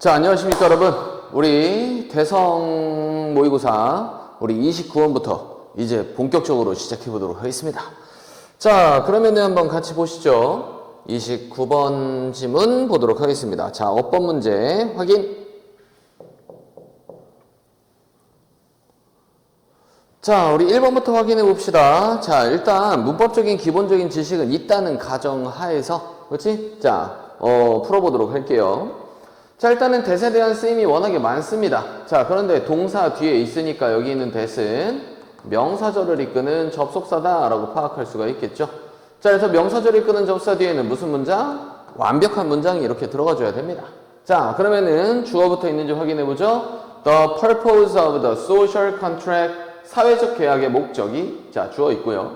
자, 안녕하십니까 여러분. 우리 대성 모의고사 우리 29원부터 이제 본격적으로 시작해 보도록 하겠습니다. 자, 그러면은 한번 같이 보시죠. 29번 지문 보도록 하겠습니다. 자, 어법 문제 확인. 자, 우리 1번부터 확인해 봅시다. 자, 일단 문법적인 기본적인 지식은 있다는 가정하에서, 그렇지? 자, 풀어보도록 할게요. 자, 일단은 that에 대한 쓰임이 워낙에 많습니다. 자, 그런데 동사 뒤에 있으니까 여기 있는 that은 명사절을 이끄는 접속사다라고 파악할 수가 있겠죠. 자, 그래서 명사절을 이끄는 접속사 뒤에는 무슨 문장? 완벽한 문장이 이렇게 들어가줘야 됩니다. 자, 그러면은 주어부터 있는지 확인해보죠. The purpose of the social contract, 사회적 계약의 목적이, 자, 주어 있고요.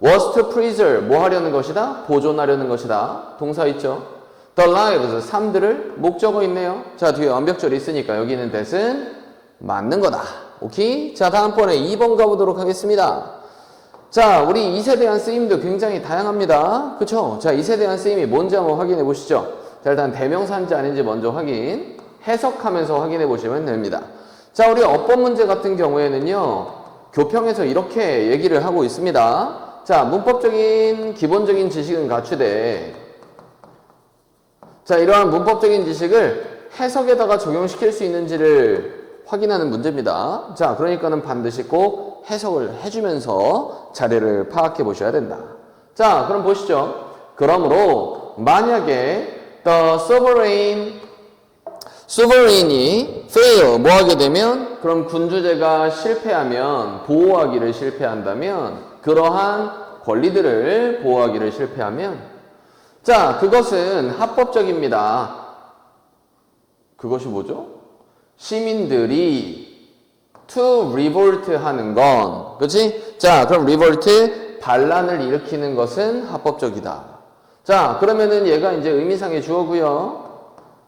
was to preserve, 뭐 하려는 것이다? 보존하려는 것이다. 동사 있죠. The lives, 삶들을 목적어 있네요. 자, 뒤에 완벽절이 있으니까 여기 있는 that은 맞는 거다. 오케이? 자, 다음번에 2번 가보도록 하겠습니다. 자, 우리 이세 대한 쓰임도 굉장히 다양합니다. 그쵸? 자, 이세 대한 쓰임이 뭔지 한번 확인해 보시죠. 자, 일단 대명사인지 아닌지 먼저 확인. 해석하면서 확인해 보시면 됩니다. 자, 우리 어법 문제 같은 경우에는요, 교평에서 이렇게 얘기를 하고 있습니다. 자, 문법적인 기본적인 지식은 갖추되, 자, 이러한 문법적인 지식을 해석에다가 적용시킬 수 있는지를 확인하는 문제입니다. 자, 그러니까는 반드시 꼭 해석을 해주면서 자료를 파악해 보셔야 된다. 자, 그럼 보시죠. 그러므로 만약에 the sovereign이 fail, 뭐 하게 되면, 그럼 군주제가 실패하면, 보호하기를 실패한다면, 그러한 권리들을 보호하기를 실패하면, 자, 그것은 합법적입니다. 그것이 뭐죠? 시민들이 to revolt 하는 건, 그치? 자, 그럼 revolt, 반란을 일으키는 것은 합법적이다. 자, 그러면은 얘가 이제 의미상의 주어고요.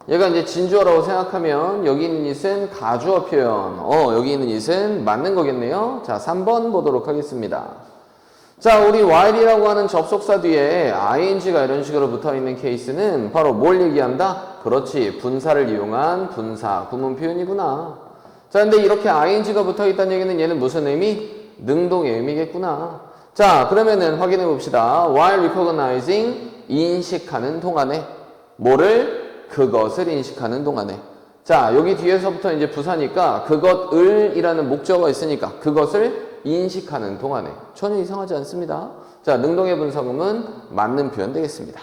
얘가 이제 진주어라고 생각하면 여기 있는 it은 가주어 표현. 여기 있는 it은 맞는 거겠네요. 자, 3번 보도록 하겠습니다. 자, 우리 while이라고 하는 접속사 뒤에 ing가 이런 식으로 붙어있는 케이스는 바로 뭘 얘기한다? 그렇지, 분사를 이용한 분사, 구문 표현이구나. 자, 근데 이렇게 ing가 붙어있다는 얘기는 얘는 무슨 의미? 능동의 의미겠구나. 자, 그러면은 확인해 봅시다. while recognizing, 인식하는 동안에. 뭐를? 그것을 인식하는 동안에. 자, 여기 뒤에서부터 이제 부사니까 그것을 이라는 목적어가 있으니까 그것을 인식하는 동안에. 전혀 이상하지 않습니다. 자, 능동의 분사구문 맞는 표현 되겠습니다.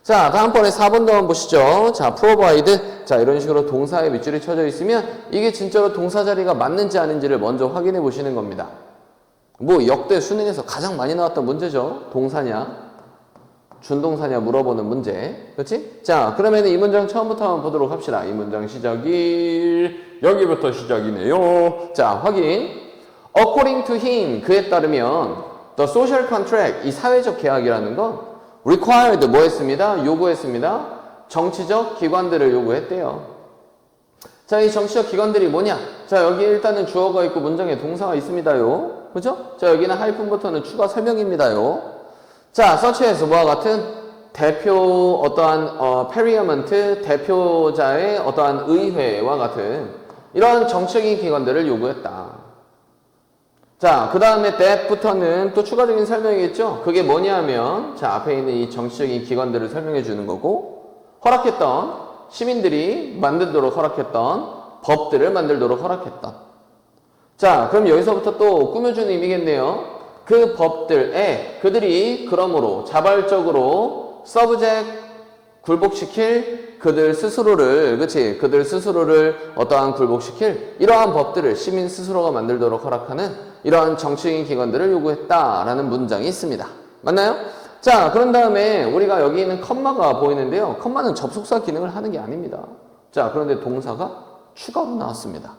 자, 다음번에 4번도 한번 보시죠. 자, provide. 자, 이런 식으로 동사에 밑줄이 쳐져 있으면 이게 진짜로 동사 자리가 맞는지 아닌지를 먼저 확인해 보시는 겁니다. 뭐 역대 수능에서 가장 많이 나왔던 문제죠. 동사냐 준동사냐 물어보는 문제. 그렇지? 자, 그러면 이 문장 처음부터 한번 보도록 합시다. 이 문장 시작이 여기부터 시작이네요. 자, 확인. According to him, 그에 따르면 the social contract, 이 사회적 계약이라는 건 required, 뭐 했습니다? 요구했습니다. 정치적 기관들을 요구했대요. 자, 이 정치적 기관들이 뭐냐? 자, 여기 일단은 주어가 있고 문장에 동사가 있습니다요. 그죠? 자, 여기는 하이픈부터는 추가 설명입니다요. 자, such as 뭐와 같은 대표 어떠한 parliament, 대표자의 어떠한 의회와 같은 이러한 정치적인 기관들을 요구했다. 자, 그 다음에 that부터는 또 추가적인 설명이겠죠? 그게 뭐냐면, 자, 앞에 있는 이 정치적인 기관들을 설명해 주는 거고, 허락했던, 시민들이 만들도록 허락했던, 법들을 만들도록 허락했던. 자, 그럼 여기서부터 또 꾸며주는 의미겠네요. 그 법들에 그들이 그러므로 자발적으로 subject, 굴복시킬 그들 스스로를, 그치? 그들 스스로를 어떠한 굴복시킬 이러한 법들을 시민 스스로가 만들도록 허락하는 이러한 정치적인 기관들을 요구했다라는 문장이 있습니다. 맞나요? 자, 그런 다음에 우리가 여기 있는 컴마가 보이는데요. 컴마는 접속사 기능을 하는 게 아닙니다. 자, 그런데 동사가 추가로 나왔습니다.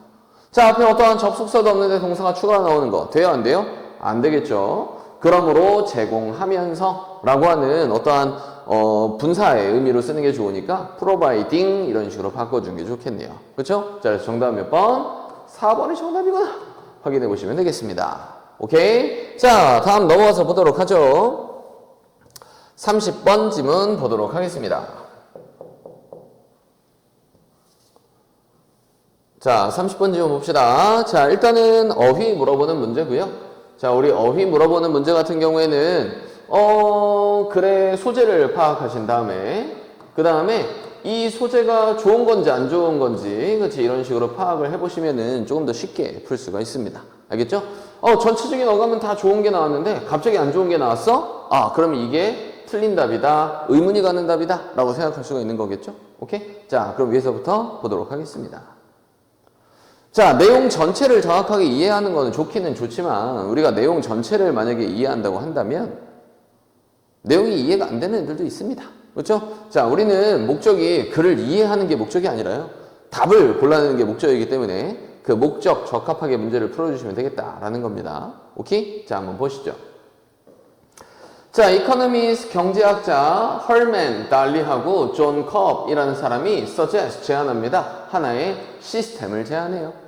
자, 앞에 어떠한 접속사도 없는데 동사가 추가로 나오는 거 돼요, 안 돼요? 안 되겠죠. 그러므로 제공하면서 라고 하는 어떠한 분사의 의미로 쓰는 게 좋으니까 providing 이런 식으로 바꿔주는 게 좋겠네요. 그렇죠? 자, 그래서 정답 몇 번? 4번이 정답이구나. 확인해 보시면 되겠습니다. 오케이? 자, 다음 넘어가서 보도록 하죠. 30번 지문 보도록 하겠습니다. 자, 30번 지워 봅시다. 자, 일단은 어휘 물어보는 문제고요. 자, 우리 어휘 물어보는 문제 같은 경우에는 글의 소재를 파악하신 다음에 그 다음에 이 소재가 좋은 건지 안 좋은 건지 그렇지 이런 식으로 파악을 해보시면은 조금 더 쉽게 풀 수가 있습니다. 알겠죠? 전체적인 어감은 다 좋은 게 나왔는데 갑자기 안 좋은 게 나왔어? 그러면 이게 틀린 답이다, 의문이 가는 답이다 라고 생각할 수가 있는 거겠죠? 오케이? 자, 그럼 위에서부터 보도록 하겠습니다. 자, 내용 전체를 정확하게 이해하는 거는 좋기는 좋지만 우리가 내용 전체를 만약에 이해한다고 한다면 내용이 이해가 안 되는 애들도 있습니다. 그렇죠? 자, 우리는 목적이 글을 이해하는 게 목적이 아니라요. 답을 골라내는 게 목적이기 때문에 그 목적 적합하게 문제를 풀어주시면 되겠다라는 겁니다. 오케이? 자, 한번 보시죠. 자, 이코노미스트 경제학자 헐맨 달리하고 존 컵이라는 사람이 suggest 제안합니다. 하나의 시스템을 제안해요.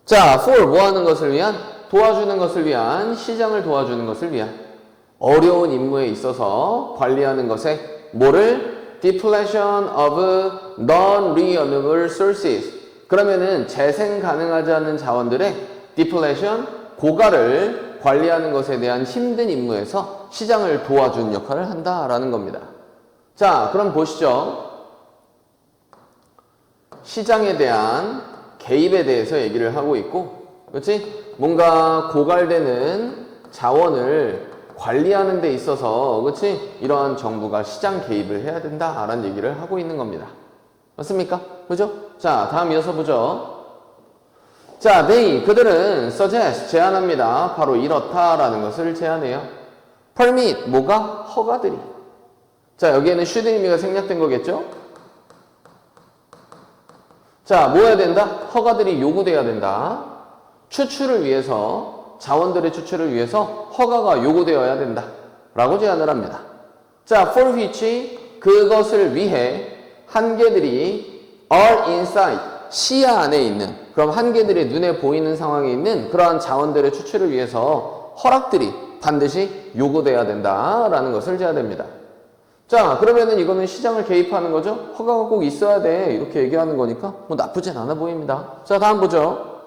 자, for 뭐 하는 것을 위한? 도와주는 것을 위한, 시장을 도와주는 것을 위한 어려운 임무에 있어서 관리하는 것에 뭐를? Depletion of non-renewable sources. 그러면은 재생 가능하지 않은 자원들의 depletion, 고갈을 관리하는 것에 대한 힘든 임무에서 시장을 도와주는 역할을 한다라는 겁니다. 자, 그럼 보시죠. 시장에 대한 개입에 대해서 얘기를 하고 있고, 그렇지? 뭔가 고갈되는 자원을 관리하는 데 있어서, 그렇지? 이러한 정부가 시장 개입을 해야 된다라는 얘기를 하고 있는 겁니다. 맞습니까? 그죠? 자, 다음 이어서 보죠. 자, 그들은 suggest, 제안합니다. 바로 이렇다라는 것을 제안해요. permit, 뭐가? 허가들이. 자, 여기에는 should 의미가 생략된 거겠죠? 자, 뭐 해야 된다? 허가들이 요구돼야 된다. 추출을 위해서, 자원들의 추출을 위해서 허가가 요구되어야 된다. 라고 제안을 합니다. 자, for which, 그것을 위해 한계들이 are inside, 시야 안에 있는, 그럼 한계들이 눈에 보이는 상황에 있는 그러한 자원들의 추출을 위해서 허락들이 반드시 요구돼야 된다라는 것을 제안됩니다. 자, 그러면은 이거는 시장을 개입하는 거죠? 허가가 꼭 있어야 돼. 이렇게 얘기하는 거니까 뭐 나쁘진 않아 보입니다. 자, 다음 보죠.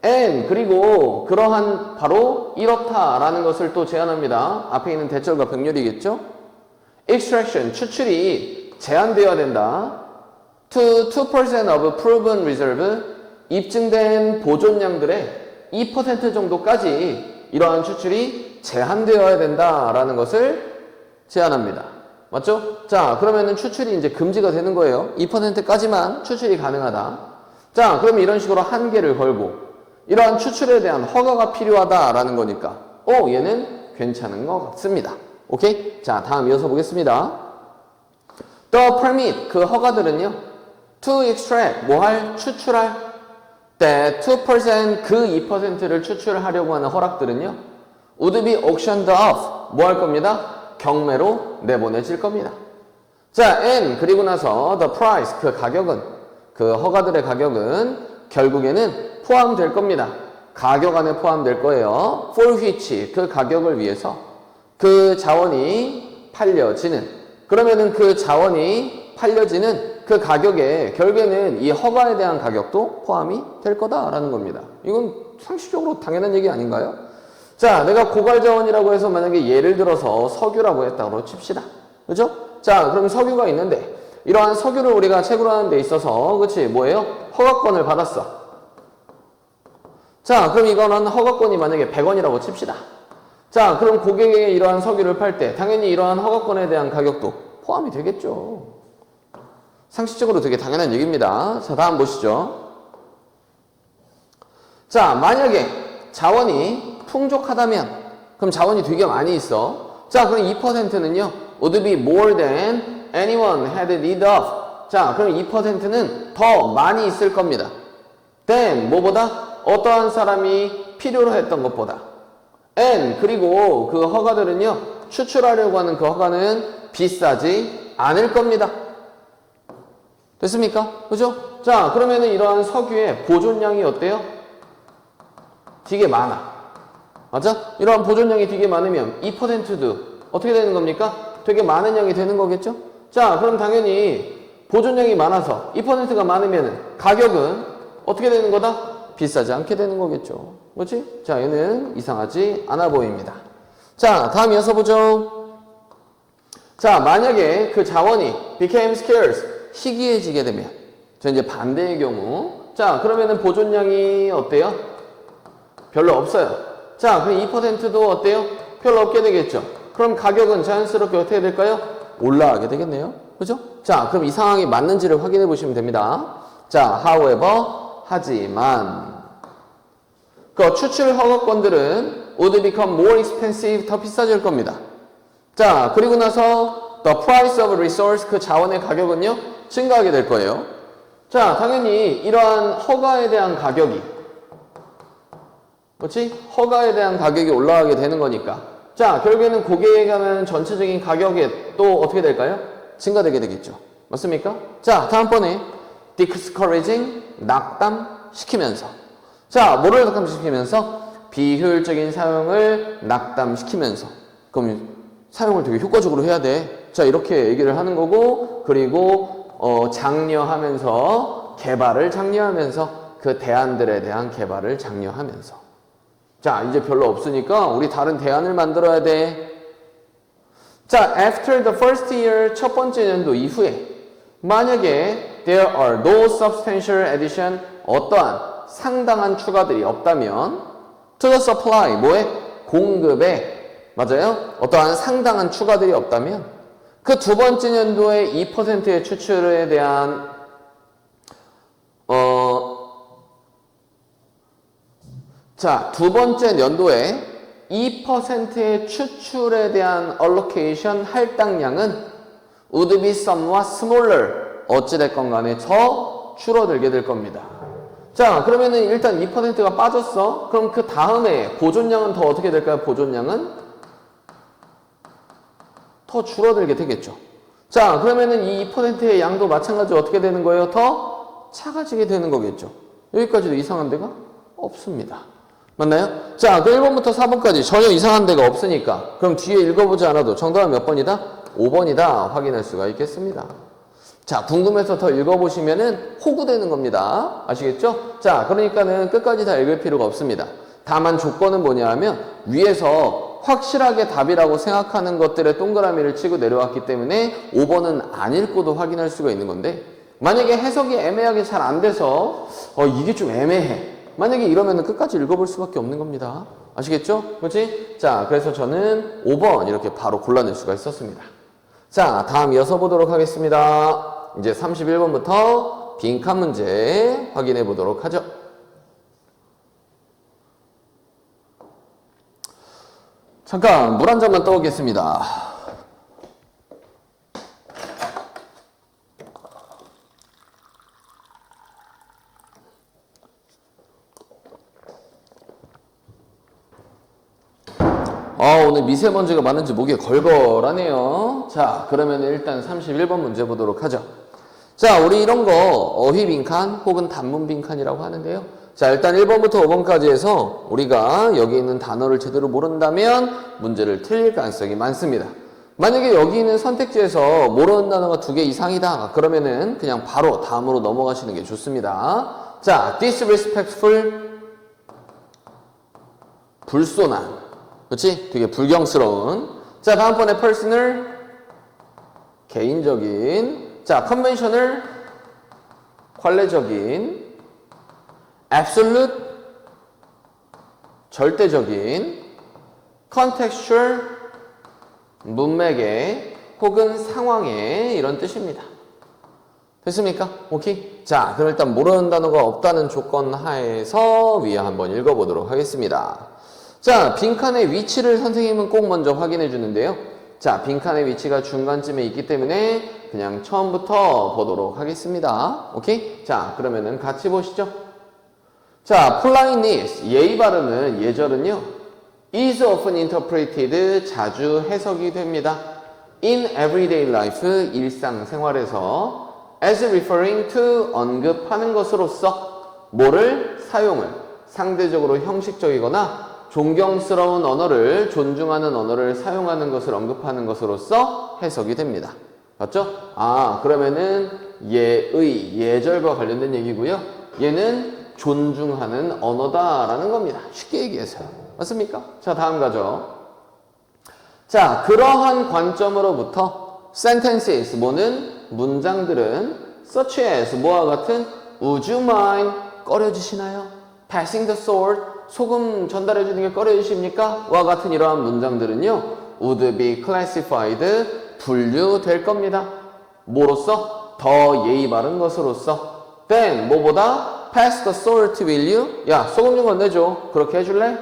and, 그리고 그러한 바로 이렇다라는 것을 또 제안합니다. 앞에 있는 대절과 병렬이겠죠? extraction, 추출이 제한되어야 된다. to 2% of proven reserve, 입증된 보존량들의 2% 정도까지 이러한 추출이 제한되어야 된다라는 것을 제안합니다. 맞죠? 자, 그러면은 추출이 이제 금지가 되는 거예요. 2%까지만 추출이 가능하다. 자, 그럼 이런 식으로 한계를 걸고 이러한 추출에 대한 허가가 필요하다라는 거니까 얘는 괜찮은 것 같습니다. 오케이? 자, 다음 이어서 보겠습니다. The permit, 그 허가들은요, to extract, 뭐 할? 추출할 that 2%, 그 2%를 추출하려고 하는 허락들은요, would be auctioned off, 뭐 할 겁니다? 경매로 내보내질 겁니다. 자, and, 그리고 나서 the price, 그 가격은, 그 허가들의 가격은 결국에는 포함될 겁니다. 가격 안에 포함될 거예요. for which, 그 가격을 위해서 그 자원이 팔려지는, 그러면은 그 자원이 팔려지는 그 가격에 결국에는 이 허가에 대한 가격도 포함이 될 거다라는 겁니다. 이건 상식적으로 당연한 얘기 아닌가요? 자, 내가 고갈 자원이라고 해서 만약에 예를 들어서 석유라고 했다고 칩시다. 그죠? 자, 그럼 석유가 있는데 이러한 석유를 우리가 채굴하는 데 있어서 그치 뭐예요? 허가권을 받았어. 자, 그럼 이거는 허가권이 만약에 100원이라고 칩시다. 자, 그럼 고객에게 이러한 석유를 팔 때 당연히 이러한 허가권에 대한 가격도 포함이 되겠죠. 상식적으로 되게 당연한 얘기입니다. 자, 다음 보시죠. 자, 만약에 자원이 풍족하다면 그럼 자원이 되게 많이 있어. 자, 그럼 2%는요 would be more than anyone had need of. 자, 그럼 2%는 더 많이 있을 겁니다. than 뭐보다? 어떠한 사람이 필요로 했던 것보다. and, 그리고 그 허가들은요 추출하려고 하는 그 허가는 비싸지 않을 겁니다. 됐습니까? 그죠? 자, 그러면은 이러한 석유의 보존량이 어때요? 되게 많아. 맞아? 이러한 보존량이 되게 많으면 2%도 어떻게 되는 겁니까? 되게 많은 양이 되는 거겠죠? 자, 그럼 당연히 보존량이 많아서 2%가 많으면 가격은 어떻게 되는 거다? 비싸지 않게 되는 거겠죠. 그렇지? 자, 얘는 이상하지 않아 보입니다. 자, 다음 이어서 보죠. 자, 만약에 그 자원이 became scarce, 희귀해지게 되면, 자, 이제 반대의 경우, 자, 그러면은 보존량이 어때요? 별로 없어요. 자, 그럼 2%도 어때요? 별로 없게 되겠죠. 그럼 가격은 자연스럽게 어떻게 될까요? 올라가게 되겠네요. 그죠? 자, 그럼 이 상황이 맞는지를 확인해 보시면 됩니다. 자, however, 하지만, 그 추출 허가권들은 would become more expensive, 더 비싸질 겁니다. 자, 그리고 나서 the price of resource, 그 자원의 가격은요, 증가하게 될 거예요. 자, 당연히 이러한 허가에 대한 가격이, 그렇지? 허가에 대한 가격이 올라가게 되는 거니까. 자, 결국에는 고객에 가면 전체적인 가격이 또 어떻게 될까요? 증가되게 되겠죠. 맞습니까? 자, 다음번에 discouraging, 낙담시키면서. 자, 뭐를 낙담시키면서? 비효율적인 사용을 낙담시키면서. 그럼 사용을 되게 효과적으로 해야 돼. 자, 이렇게 얘기를 하는 거고, 그리고 장려하면서, 개발을 장려하면서, 그 대안들에 대한 개발을 장려하면서. 자, 이제 별로 없으니까 우리 다른 대안을 만들어야 돼. 자, after the first year, 첫 번째 연도 이후에 만약에 there are no substantial addition, 어떠한 상당한 추가들이 없다면 to the supply, 뭐에? 공급에, 맞아요? 어떠한 상당한 추가들이 없다면 그 두 번째 연도에 2%의 추출에 대한 자, 두 번째 연도에 2%의 추출에 대한 allocation 할당량은 would be somewhat smaller, 어찌됐건 간에 더 줄어들게 될 겁니다. 자, 그러면은 일단 2%가 빠졌어. 그럼 그 다음에 보존량은 더 어떻게 될까요? 보존량은 더 줄어들게 되겠죠. 자, 그러면은 이 2%의 양도 마찬가지로 어떻게 되는 거예요? 더 작아지게 되는 거겠죠. 여기까지도 이상한 데가 없습니다. 맞나요? 자, 그 1번부터 4번까지 전혀 이상한 데가 없으니까 그럼 뒤에 읽어보지 않아도 정답은 몇 번이다? 5번이다 확인할 수가 있겠습니다. 자, 궁금해서 더 읽어보시면은 호구되는 겁니다. 아시겠죠? 자, 그러니까는 끝까지 다 읽을 필요가 없습니다. 다만 조건은 뭐냐 하면 위에서 확실하게 답이라고 생각하는 것들의 동그라미를 치고 내려왔기 때문에 5번은 안 읽고도 확인할 수가 있는 건데 만약에 해석이 애매하게 잘 안 돼서 이게 좀 애매해. 만약에 이러면 끝까지 읽어볼 수밖에 없는 겁니다. 아시겠죠? 그렇지? 자, 그래서 저는 5번 이렇게 바로 골라낼 수가 있었습니다. 자, 다음 이어서 보도록 하겠습니다. 이제 31번부터 빈칸 문제 확인해 보도록 하죠. 잠깐 물 한 잔만 떠오겠습니다. 오늘 미세먼지가 많은지 목에 걸걸하네요. 자, 그러면 일단 31번 문제 보도록 하죠. 자, 우리 이런 거 어휘 빈칸 혹은 단문 빈칸이라고 하는데요. 자, 일단 1번부터 5번까지 해서 우리가 여기 있는 단어를 제대로 모른다면 문제를 틀릴 가능성이 많습니다. 만약에 여기 있는 선택지에서 모르는 단어가 2개 이상이다. 그러면은 그냥 바로 다음으로 넘어가시는 게 좋습니다. 자, disrespectful, 불손한. 그렇지? 되게 불경스러운. 자, 다음번에 personal, 개인적인. 자, conventional, 관례적인. absolute, 절대적인. contextual, 문맥의 혹은 상황의 이런 뜻입니다. 됐습니까? 오케이? 자, 그럼 일단 모르는 단어가 없다는 조건 하에서 위에 한번 읽어보도록 하겠습니다. 자, 빈칸의 위치를 선생님은 꼭 먼저 확인해 주는데요. 자, 빈칸의 위치가 중간쯤에 있기 때문에 그냥 처음부터 보도록 하겠습니다. 오케이? 자, 그러면은 같이 보시죠. 자, politeness, 예의 발음은 예절은요. is often interpreted, 자주 해석이 됩니다. in everyday life, 일상생활에서 as referring to, 언급하는 것으로서 뭐를? 사용을 상대적으로 형식적이거나 존경스러운 언어를, 존중하는 언어를 사용하는 것을 언급하는 것으로서 해석이 됩니다. 맞죠? 아, 그러면은 예의, 예절과 관련된 얘기고요. 얘는 존중하는 언어다라는 겁니다. 쉽게 얘기해서요. 맞습니까? 자, 다음 가죠. 자, 그러한 관점으로부터 sentences, 뭐는 문장들은 such as, 뭐와 같은 would you mind, 꺼려지시나요? passing the sword, 소금 전달해 주는 게 꺼려지십니까? 와 같은 이러한 문장들은요, would be classified, 분류될 겁니다. 뭐로써? 더 예의 바른 것으로서. then, 뭐보다? pass the sword will you? 야, 소금 좀 건네줘. 그렇게 해줄래?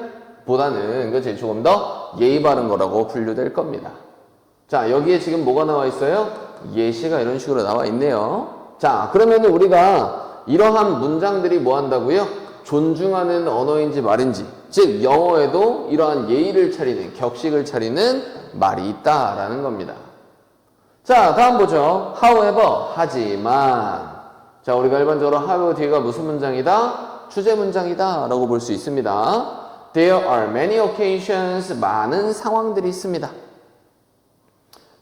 보다는, 그치? 조금 더 예의 바른 거라고 분류될 겁니다. 자, 여기에 지금 뭐가 나와 있어요? 예시가 이런 식으로 나와 있네요. 자, 그러면 우리가 이러한 문장들이 뭐 한다고요? 존중하는 언어인지 말인지, 즉 영어에도 이러한 예의를 차리는, 격식을 차리는 말이 있다라는 겁니다. 자, 다음 보죠. however, 하지만. 자, 우리가 일반적으로 however 뒤가 무슨 문장이다? 주제 문장이다 라고 볼 수 있습니다. There are many occasions, 많은 상황들이 있습니다.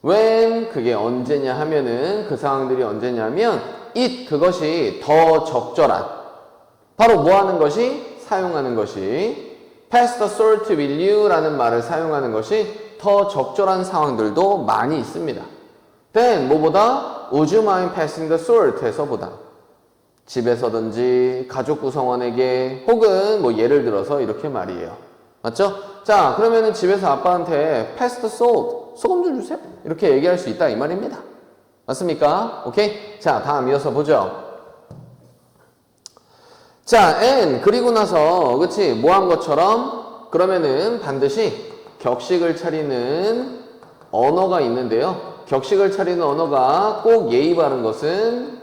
when, 그게 언제냐 하면은, 그 상황들이 언제냐면 it, 그것이 더 적절한, 바로 뭐 하는 것이? 사용하는 것이 pass the sword will you 라는 말을 사용하는 것이 더 적절한 상황들도 많이 있습니다. then, 뭐보다? would you mind passing the sword 해서보다 집에서든지 가족 구성원에게 혹은 뭐 예를 들어서 이렇게 말이에요. 맞죠? 자, 그러면은 집에서 아빠한테 pass the salt, 소금 좀 주세요. 이렇게 얘기할 수 있다 이 말입니다. 맞습니까? 오케이? 자, 다음 이어서 보죠. 자, and 그리고 나서 그치? 뭐 한 것처럼 그러면은 반드시 격식을 차리는 언어가 있는데요. 격식을 차리는 언어가 꼭 예의 바른 것은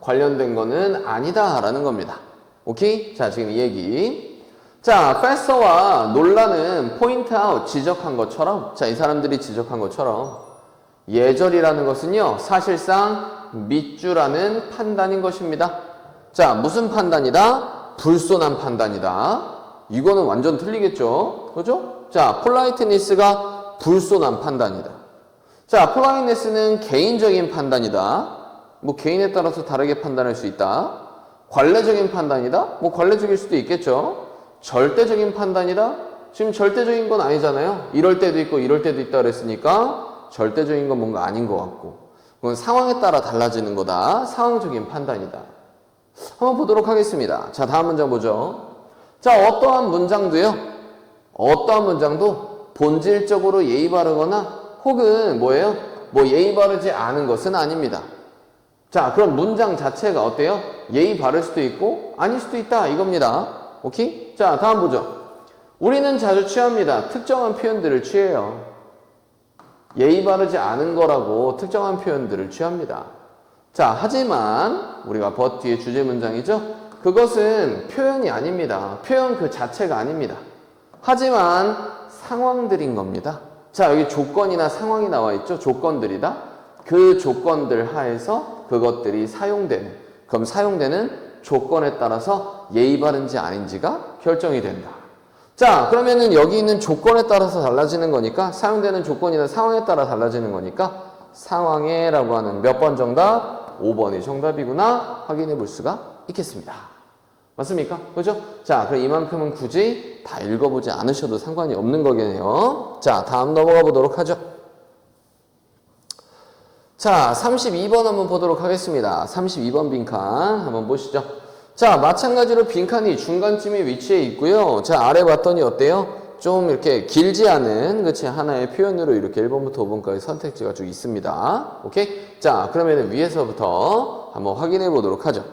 관련된 거는 아니다라는 겁니다. 오케이? 자, 지금 이 얘기. 자, 패서와 논란은 포인트 아웃, 지적한 것처럼, 자, 이 사람들이 지적한 것처럼 예절이라는 것은요, 사실상 밑주라는 판단인 것입니다. 자, 무슨 판단이다? 불손한 판단이다. 이거는 완전 틀리겠죠? 그죠? 자, 폴라이트니스가 불손한 판단이다. 자, 폴라이트니스는 개인적인 판단이다. 뭐 개인에 따라서 다르게 판단할 수 있다. 관례적인 판단이다? 뭐 관례적일 수도 있겠죠. 절대적인 판단이다? 지금 절대적인 건 아니잖아요. 이럴 때도 있고 이럴 때도 있다 그랬으니까 절대적인 건 뭔가 아닌 것 같고, 그건 상황에 따라 달라지는 거다. 상황적인 판단이다. 한번 보도록 하겠습니다. 자, 다음 문장 보죠. 자, 어떠한 문장도요, 어떠한 문장도 본질적으로 예의 바르거나 혹은 뭐예요? 뭐 예의 바르지 않은 것은 아닙니다. 자, 그럼 문장 자체가 어때요? 예의 바를 수도 있고 아닐 수도 있다 이겁니다. 오케이? 자, 다음 보죠. 우리는 자주 취합니다. 특정한 표현들을 취해요. 예의 바르지 않은 거라고 특정한 표현들을 취합니다. 자, 하지만 우리가 but 뒤에 주제 문장이죠? 그것은 표현이 아닙니다. 표현 그 자체가 아닙니다. 하지만 상황들인 겁니다. 자, 여기 조건이나 상황이 나와 있죠? 조건들이다. 그 조건들 하에서 그것들이 사용되는, 그럼 사용되는 조건에 따라서 예의 바른지 아닌지가 결정이 된다. 자, 그러면은 여기 있는 조건에 따라서 달라지는 거니까, 사용되는 조건이나 상황에 따라 달라지는 거니까 상황에라고 하는 몇 번 정답? 5번이 정답이구나 확인해 볼 수가 있겠습니다. 맞습니까? 그죠? 자, 그럼 이만큼은 굳이 다 읽어보지 않으셔도 상관이 없는 거겠네요. 자, 다음 넘어가 보도록 하죠. 자, 32번 한번 보도록 하겠습니다. 32번 빈칸 한번 보시죠. 자, 마찬가지로 빈칸이 중간쯤에 위치해 있고요. 자, 아래 봤더니 어때요? 좀 이렇게 길지 않은, 그치? 하나의 표현으로 이렇게 1번부터 5번까지 선택지가 쭉 있습니다. 오케이? 자, 그러면 위에서부터 한번 확인해 보도록 하죠.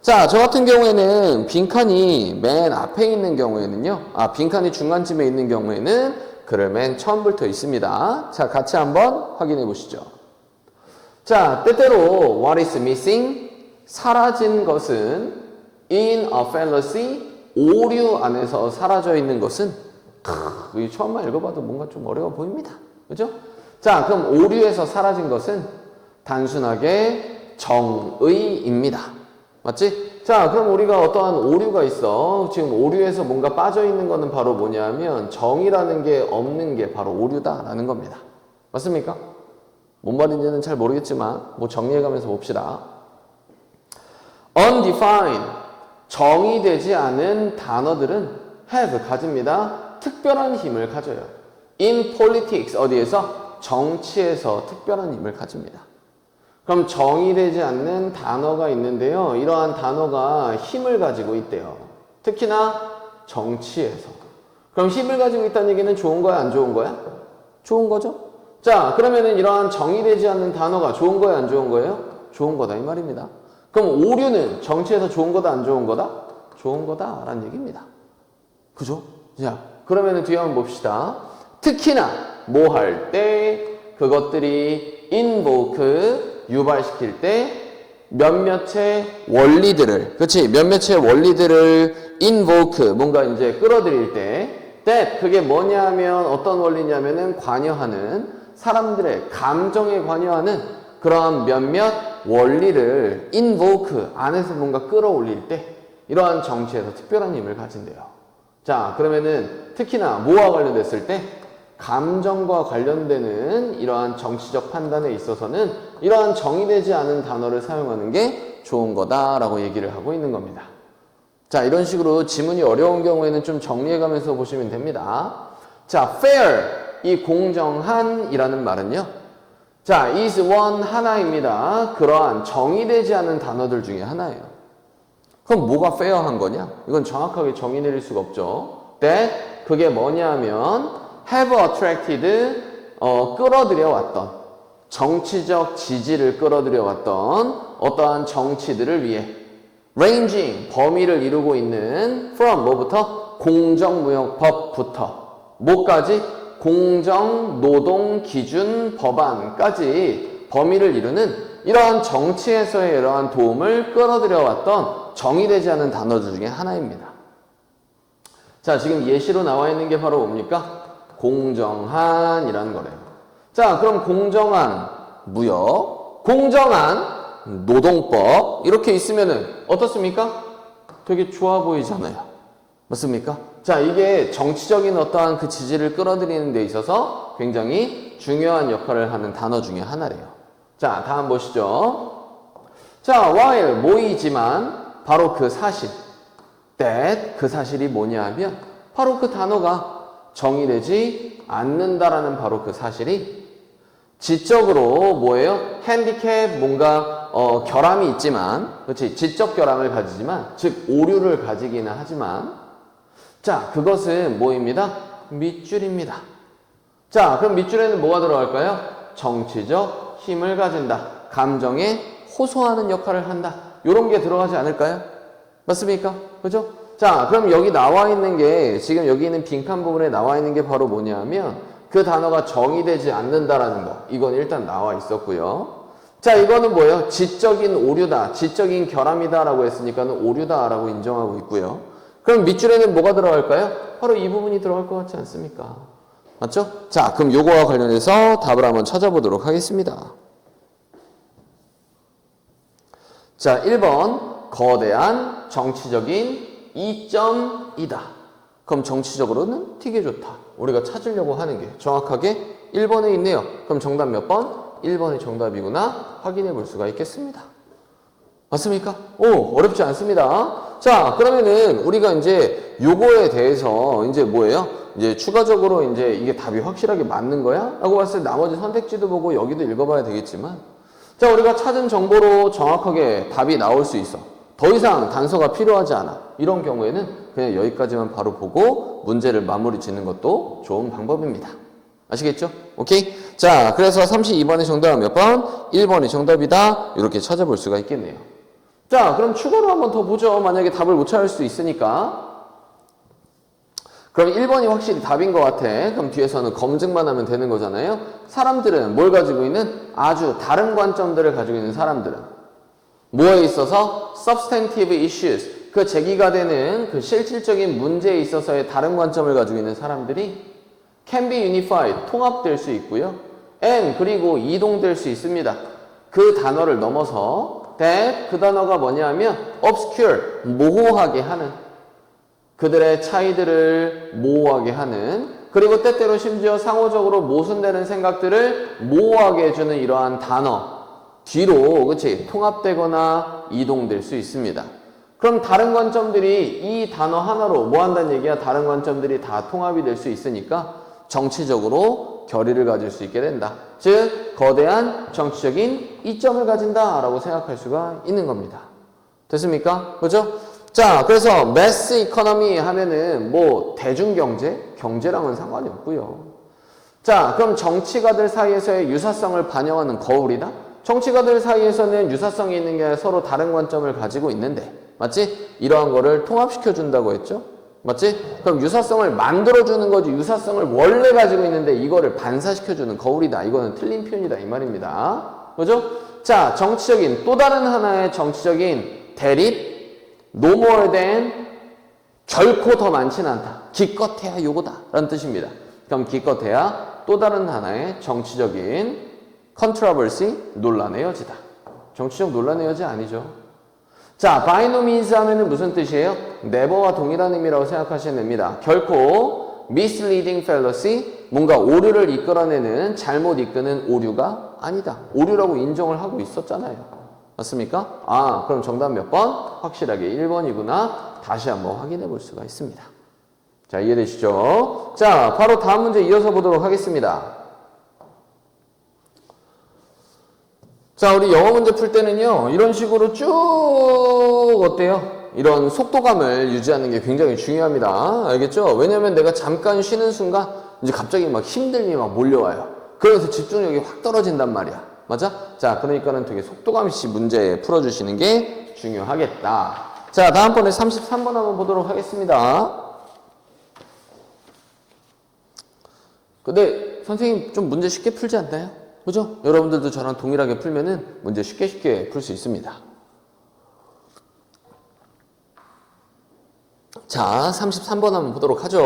자, 저 같은 경우에는 빈칸이 맨 앞에 있는 경우에는요. 빈칸이 중간쯤에 있는 경우에는 글을 맨 처음부터 있습니다. 자, 같이 한번 확인해 보시죠. 자, 때때로 what is missing? 사라진 것은 in a fallacy, 오류 안에서 사라져 있는 것은 이 처음만 읽어봐도 뭔가 좀 어려워 보입니다. 그죠? 자, 그럼 오류에서 사라진 것은 단순하게 정의입니다. 맞지? 자, 그럼 우리가 어떠한 오류가 있어. 지금 오류에서 뭔가 빠져 있는 거는 바로 뭐냐면 정의라는 게 없는 게 바로 오류다라는 겁니다. 맞습니까? 뭔 말인지는 잘 모르겠지만 뭐 정리해가면서 봅시다. undefined, 정의되지 않은 단어들은 have, 가집니다. 특별한 힘을 가져요. in politics, 어디에서? 정치에서 특별한 힘을 가집니다. 그럼 정의되지 않는 단어가 있는데요. 이러한 단어가 힘을 가지고 있대요. 특히나 정치에서. 그럼 힘을 가지고 있다는 얘기는 좋은 거야, 안 좋은 거야? 좋은 거죠? 자, 그러면은 이러한 정의되지 않는 단어가 좋은 거야, 안 좋은 거예요? 좋은 거다, 이 말입니다. 그럼 오류는 정치에서 좋은 거다, 안 좋은 거다? 좋은 거다, 라는 얘기입니다. 그죠? 자, 그러면은 뒤에 한번 봅시다. 특히나 뭐 할 때 그것들이 invoke, 유발시킬 때 몇몇의 원리들을, 그치? 몇몇의 원리들을 invoke, 뭔가 이제 끌어들일 때 that, 그게 뭐냐면 어떤 원리냐면은 관여하는, 사람들의 감정에 관여하는 그러한 몇몇 원리를 invoke, 안에서 뭔가 끌어올릴 때 이러한 정치에서 특별한 힘을 가진대요. 자, 그러면은 특히나 뭐와 관련됐을 때? 감정과 관련되는 이러한 정치적 판단에 있어서는 이러한 정의되지 않은 단어를 사용하는 게 좋은 거다라고 얘기를 하고 있는 겁니다. 자, 이런 식으로 지문이 어려운 경우에는 좀 정리해가면서 보시면 됩니다. 자, fair, 이 공정한 이라는 말은요. 자, is one, 하나입니다. 그러한 정의되지 않은 단어들 중에 하나예요. 그럼 뭐가 fair한 거냐? 이건 정확하게 정의 내릴 수가 없죠. that, 그게 뭐냐면 have attracted, 끌어들여 왔던, 정치적 지지를 끌어들여 왔던 어떠한 정치들을 위해 ranging, 범위를 이루고 있는 from, 뭐부터? 공정무역법부터 뭐까지? 공정노동기준법안까지 범위를 이루는 이러한 정치에서의 이러한 도움을 끌어들여 왔던 정의되지 않은 단어들 중에 하나입니다. 자, 지금 예시로 나와 있는 게 바로 뭡니까? 공정한이라는 거래요. 자, 그럼 공정한 무역, 공정한 노동법 이렇게 있으면은 어떻습니까? 되게 좋아 보이잖아요. 맞습니까? 자, 이게 정치적인 어떠한 그 지지를 끌어들이는 데 있어서 굉장히 중요한 역할을 하는 단어 중에 하나래요. 자, 다음 보시죠. 자, while 모이지만 바로 그 사실, that, 그 사실이 뭐냐 하면 바로 그 단어가 정의되지 않는다라는 바로 그 사실이 지적으로 뭐예요? 핸디캡, 뭔가 결함이 있지만, 그렇지? 지적 결함을 가지지만, 즉 오류를 가지기는 하지만, 자, 그것은 뭐입니다? 밑줄입니다. 자, 그럼 밑줄에는 뭐가 들어갈까요? 정치적 힘을 가진다, 감정에 호소하는 역할을 한다, 이런 게 들어가지 않을까요? 맞습니까? 그죠? 자, 그럼 여기 나와 있는 게, 지금 여기 있는 빈칸 부분에 나와 있는 게 바로 뭐냐면 그 단어가 정의되지 않는다라는 거, 이건 일단 나와 있었고요. 자, 이거는 뭐예요? 지적인 오류다, 지적인 결함이다 라고 했으니까는 오류다 라고 인정하고 있고요. 그럼 밑줄에는 뭐가 들어갈까요? 바로 이 부분이 들어갈 것 같지 않습니까? 맞죠? 자, 그럼 요거와 관련해서 답을 한번 찾아보도록 하겠습니다. 자, 1번 거대한 정치적인 이점이다. 그럼 정치적으로는 되게 좋다. 우리가 찾으려고 하는 게 정확하게 1번에 있네요. 그럼 정답 몇 번? 1번이 정답이구나 확인해 볼 수가 있겠습니다. 맞습니까? 오, 어렵지 않습니다. 자, 그러면은 우리가 이제 요거에 대해서 이제 뭐예요? 이제 추가적으로 이제 이게 답이 확실하게 맞는 거야? 라고 봤을 때 나머지 선택지도 보고 여기도 읽어봐야 되겠지만, 자, 우리가 찾은 정보로 정확하게 답이 나올 수 있어. 더 이상 단서가 필요하지 않아. 이런 경우에는 그냥 여기까지만 바로 보고 문제를 마무리 짓는 것도 좋은 방법입니다. 아시겠죠? 오케이? 자, 그래서 32번의 정답은 몇 번? 1번이 정답이다. 이렇게 찾아볼 수가 있겠네요. 자, 그럼 추가로 한번 더 보죠. 만약에 답을 못 찾을 수 있으니까. 그럼 1번이 확실히 답인 것 같아. 그럼 뒤에서는 검증만 하면 되는 거잖아요. 사람들은 뭘 가지고 있는? 아주 다른 관점들을 가지고 있는 사람들은 뭐에 있어서? substantive issues, 그 제기가 되는 그 실질적인 문제에 있어서의 다른 관점을 가지고 있는 사람들이 can be unified, 통합될 수 있고요. and, 그리고 이동될 수 있습니다. 그 단어를 넘어서 that, 그 단어가 뭐냐면 obscure, 모호하게 하는, 그들의 차이들을 모호하게 하는, 그리고 때때로 심지어 상호적으로 모순되는 생각들을 모호하게 해주는 이러한 단어, 뒤로 그치 통합되거나 이동될 수 있습니다. 그럼 다른 관점들이 이 단어 하나로 뭐 한다는 얘기야? 다른 관점들이 다 통합이 될 수 있으니까 정치적으로 결의를 가질 수 있게 된다. 즉 거대한 정치적인 이점을 가진다라고 생각할 수가 있는 겁니다. 됐습니까? 그죠? 자, 그래서 매스 이코노미 하면은 뭐 대중경제, 경제랑은 상관이 없고요. 자, 그럼 정치가들 사이에서의 유사성을 반영하는 거울이다? 정치가들 사이에서는 유사성이 있는 게 아니라 서로 다른 관점을 가지고 있는데, 맞지? 이러한 거를 통합시켜 준다고 했죠? 맞지? 그럼 유사성을 만들어주는 거지, 유사성을 원래 가지고 있는데 이거를 반사시켜주는 거울이다. 이거는 틀린 표현이다. 이 말입니다. 그죠? 자, 정치적인, 또 다른 하나의 정치적인 대립, no more than, 결코 더 많지는 않다. 기껏해야 요거다. 라는 뜻입니다. 그럼 기껏해야 또 다른 하나의 정치적인 controversy, 논란의 여지다. 정치적 논란의 여지 아니죠. 자, by no means 하면은 무슨 뜻이에요? never와 동일한 의미라고 생각하시면 됩니다. 결코 misleading fallacy, 뭔가 오류를 이끌어내는, 잘못 이끄는 오류가 아니다. 오류라고 인정을 하고 있었잖아요. 맞습니까? 아, 그럼 정답 몇 번? 확실하게 1번이구나. 다시 한번 확인해 볼 수가 있습니다. 자, 이해되시죠? 자, 바로 다음 문제 이어서 보도록 하겠습니다. 자, 우리 영어 문제 풀 때는요, 이런 식으로 쭉 어때요? 이런 속도감을 유지하는 게 굉장히 중요합니다. 알겠죠? 왜냐면 내가 잠깐 쉬는 순간 이제 갑자기 막 힘듦이 막 몰려와요. 그래서 집중력이 확 떨어진단 말이야. 맞아? 자, 그러니까는 되게 속도감 있이 문제 풀어주시는 게 중요하겠다. 자, 다음번에 33번 한번 보도록 하겠습니다. 근데 선생님 좀 문제 쉽게 풀지 않나요? 그죠? 여러분들도 저랑 동일하게 풀면은 문제 쉽게 풀 수 있습니다. 자, 33번 한번 보도록 하죠.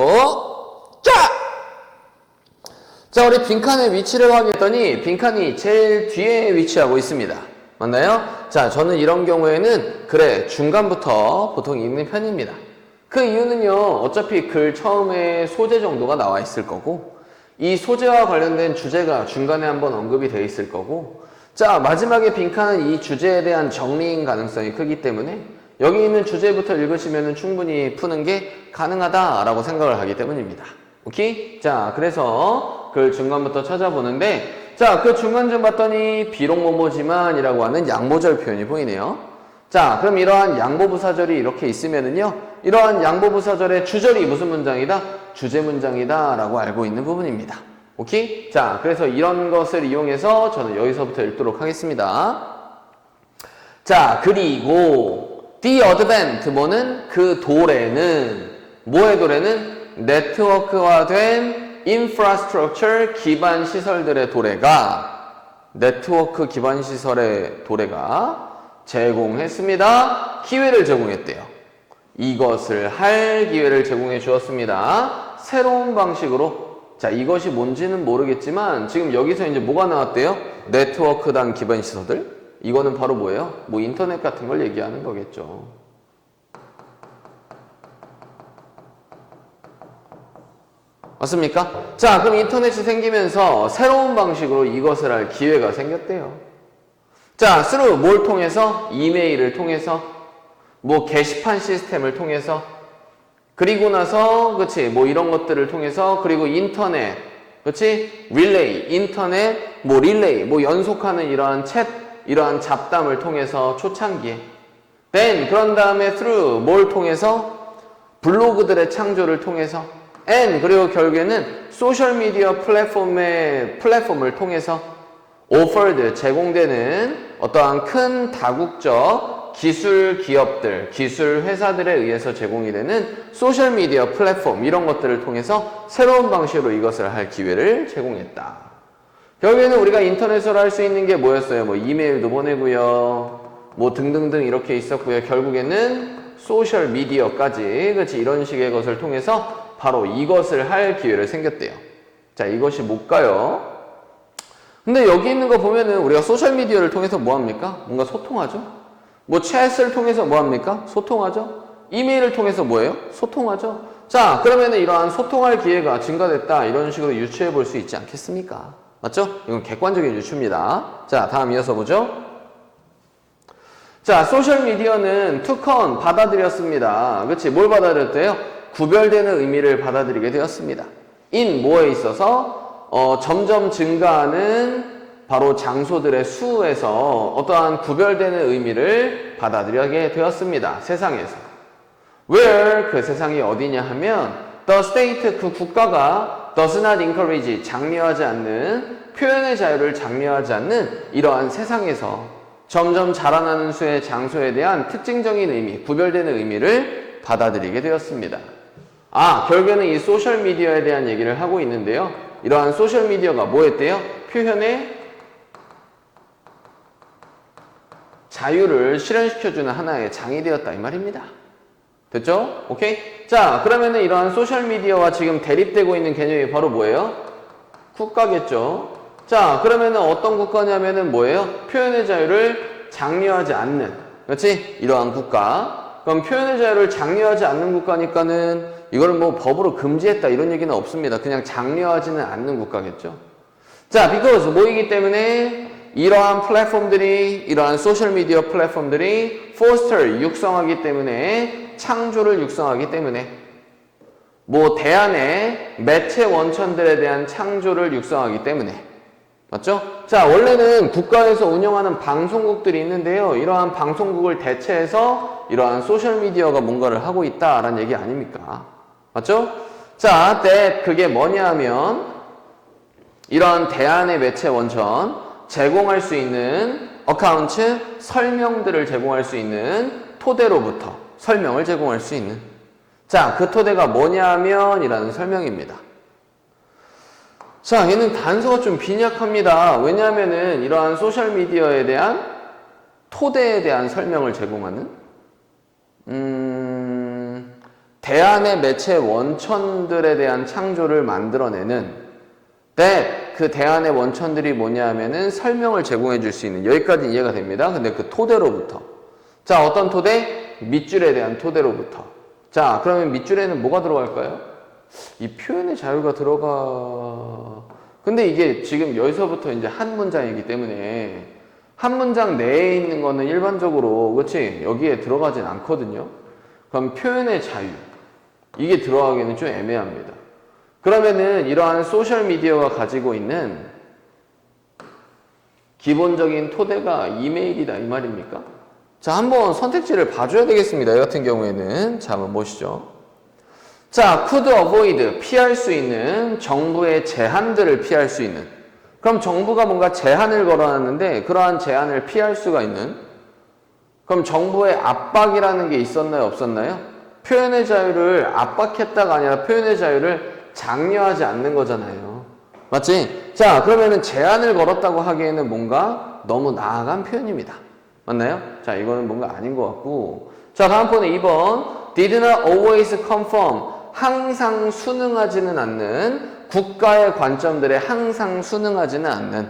자, 우리 빈칸의 위치를 확인했더니 빈칸이 제일 뒤에 위치하고 있습니다. 맞나요? 자, 저는 이런 경우에는 그래 중간부터 보통 읽는 편입니다. 그 이유는요, 어차피 글 처음에 소재 정도가 나와 있을 거고, 이 소재와 관련된 주제가 중간에 한번 언급이 되어 있을 거고, 자, 마지막에 빈칸은 이 주제에 대한 정리인 가능성이 크기 때문에 여기 있는 주제부터 읽으시면 충분히 푸는 게 가능하다라고 생각을 하기 때문입니다. 오케이? 자, 그래서 글 중간부터 찾아보는데, 자, 그 중간 좀 봤더니 비록 뭐뭐지만 이라고 하는 양보절 표현이 보이네요. 자, 그럼 이러한 양보부사절이 이렇게 있으면은요, 이러한 양보부사절의 주절이 무슨 문장이다? 주제 문장이다 라고 알고 있는 부분입니다. 오케이? 자, 그래서 이런 것을 이용해서 저는 여기서부터 읽도록 하겠습니다. 자, 그리고 the advent, 뭐는? 그 도래는, 뭐의 도래는? 네트워크화된 infrastructure 기반 시설들의 도래가, 네트워크 기반 시설의 도래가 제공했습니다. 기회를 제공했대요. 이것을 할 기회를 제공해 주었습니다. 새로운 방식으로. 자, 이것이 뭔지는 모르겠지만 지금 여기서 이제 뭐가 나왔대요? 네트워크단 기반 시설들? 이거는 바로 뭐예요? 뭐 인터넷 같은 걸 얘기하는 거겠죠. 맞습니까? 자, 그럼 인터넷이 생기면서 새로운 방식으로 이것을 할 기회가 생겼대요. 자, through 뭘 통해서? 이메일을 통해서, 뭐 게시판 시스템을 통해서, 그리고 나서 그치 뭐 이런 것들을 통해서, 그리고 인터넷, 그치 릴레이, 인터넷 뭐 릴레이, 뭐 연속하는 이러한 챗, 이러한 잡담을 통해서 초창기에, then 그런 다음에 through 뭘 통해서? 블로그들의 창조를 통해서, and 그리고 결국에는 소셜미디어 플랫폼을 통해서 offered 제공되는 어떠한 큰 다국적 기술 기업들, 기술 회사들에 의해서 제공이 되는 소셜미디어 플랫폼 이런 것들을 통해서 새로운 방식으로 이것을 할 기회를 제공했다. 결국에는 우리가 인터넷으로 할 수 있는 게 뭐였어요? 뭐 이메일도 보내고요, 뭐 등등등 이렇게 있었고요. 결국에는 소셜미디어까지, 그렇지, 이런 식의 것을 통해서 바로 이것을 할 기회를 생겼대요. 자, 이것이 뭘까요? 근데 여기 있는 거 보면은 우리가 소셜미디어를 통해서 뭐 합니까? 뭔가 소통하죠? 뭐 챗을 통해서 뭐 합니까? 소통하죠? 이메일을 통해서 뭐예요? 소통하죠? 자, 그러면은 이러한 소통할 기회가 증가됐다, 이런 식으로 유추해 볼 수 있지 않겠습니까? 맞죠? 이건 객관적인 유추입니다. 자, 다음 이어서 보죠. 자, 소셜미디어는 투컨 받아들였습니다. 그치? 뭘 받아들였대요? 구별되는 의미를 받아들이게 되었습니다. in 뭐에 있어서 점점 증가하는 바로 장소들의 수에서 어떠한 구별되는 의미를 받아들이게 되었습니다. 세상에서. where 그 세상이 어디냐 하면 the state 그 국가가 does not encourage 장려하지 않는 표현의 자유를 장려하지 않는 이러한 세상에서 점점 자라나는 수의 장소에 대한 특징적인 의미, 구별되는 의미를 받아들이게 되었습니다. 결국에는 이 소셜미디어에 대한 얘기를 하고 있는데요. 이러한 소셜미디어가 뭐 했대요? 표현의 자유를 실현시켜주는 하나의 장이 되었다 이 말입니다. 됐죠? 오케이? 자, 그러면은 이러한 소셜미디어와 지금 대립되고 있는 개념이 바로 뭐예요? 국가겠죠? 자, 그러면은 어떤 국가냐면은 뭐예요? 표현의 자유를 장려하지 않는, 그렇지? 이러한 국가. 그럼 표현의 자유를 장려하지 않는 국가니까는 이걸 뭐 법으로 금지했다 이런 얘기는 없습니다. 그냥 장려하지는 않는 국가겠죠? 자, because 뭐이기 때문에 이러한 플랫폼들이, 이러한 소셜미디어 플랫폼들이 foster, 육성하기 때문에, 창조를 육성하기 때문에, 뭐 대안의 매체 원천들에 대한 창조를 육성하기 때문에, 맞죠? 자, 원래는 국가에서 운영하는 방송국들이 있는데요. 이러한 방송국을 대체해서 이러한 소셜미디어가 뭔가를 하고 있다라는 얘기 아닙니까? 맞죠? 자, 그게 뭐냐 하면 이러한 대안의 매체 원천, 제공할 수 있는 어카운트, 설명들을 제공할 수 있는 토대로부터 설명을 제공할 수 있는, 자, 그 토대가 뭐냐 하면 이라는 설명입니다. 자, 얘는 단서가 좀 빈약합니다. 왜냐하면은 이러한 소셜미디어에 대한 토대에 대한 설명을 제공하는 대안의 매체 원천들에 대한 창조를 만들어내는 그 대안의 원천들이 뭐냐 하면은 설명을 제공해 줄 수 있는, 여기까지 이해가 됩니다. 근데 그 토대로부터, 자, 어떤 토대? 밑줄에 대한 토대로부터. 자, 그러면 밑줄에는 뭐가 들어갈까요? 이 표현의 자유가 들어가. 근데 이게 지금 여기서부터 이제 한 문장이기 때문에 한 문장 내에 있는 거는 일반적으로, 그렇지? 여기에 들어가진 않거든요. 그럼 표현의 자유, 이게 들어가기는 좀 애매합니다. 그러면은 이러한 소셜미디어가 가지고 있는 기본적인 토대가 이메일이다 이 말입니까? 자, 한번 선택지를 봐줘야 되겠습니다. 이 같은 경우에는. 자, 한번 보시죠. 자, could avoid, 피할 수 있는, 정부의 제한들을 피할 수 있는. 그럼 정부가 뭔가 제한을 걸어놨는데 그러한 제한을 피할 수가 있는. 그럼 정부의 압박이라는 게 있었나요? 없었나요? 표현의 자유를 압박했다가 아니라 표현의 자유를 장려하지 않는 거잖아요. 맞지? 자, 그러면은 제한을 걸었다고 하기에는 뭔가 너무 나아간 표현입니다. 맞나요? 자, 이거는 뭔가 아닌 것 같고. 자, 다음 번에 2번. Did not always conform. 항상 순응하지는 않는, 국가의 관점들에 항상 순응하지는 않는.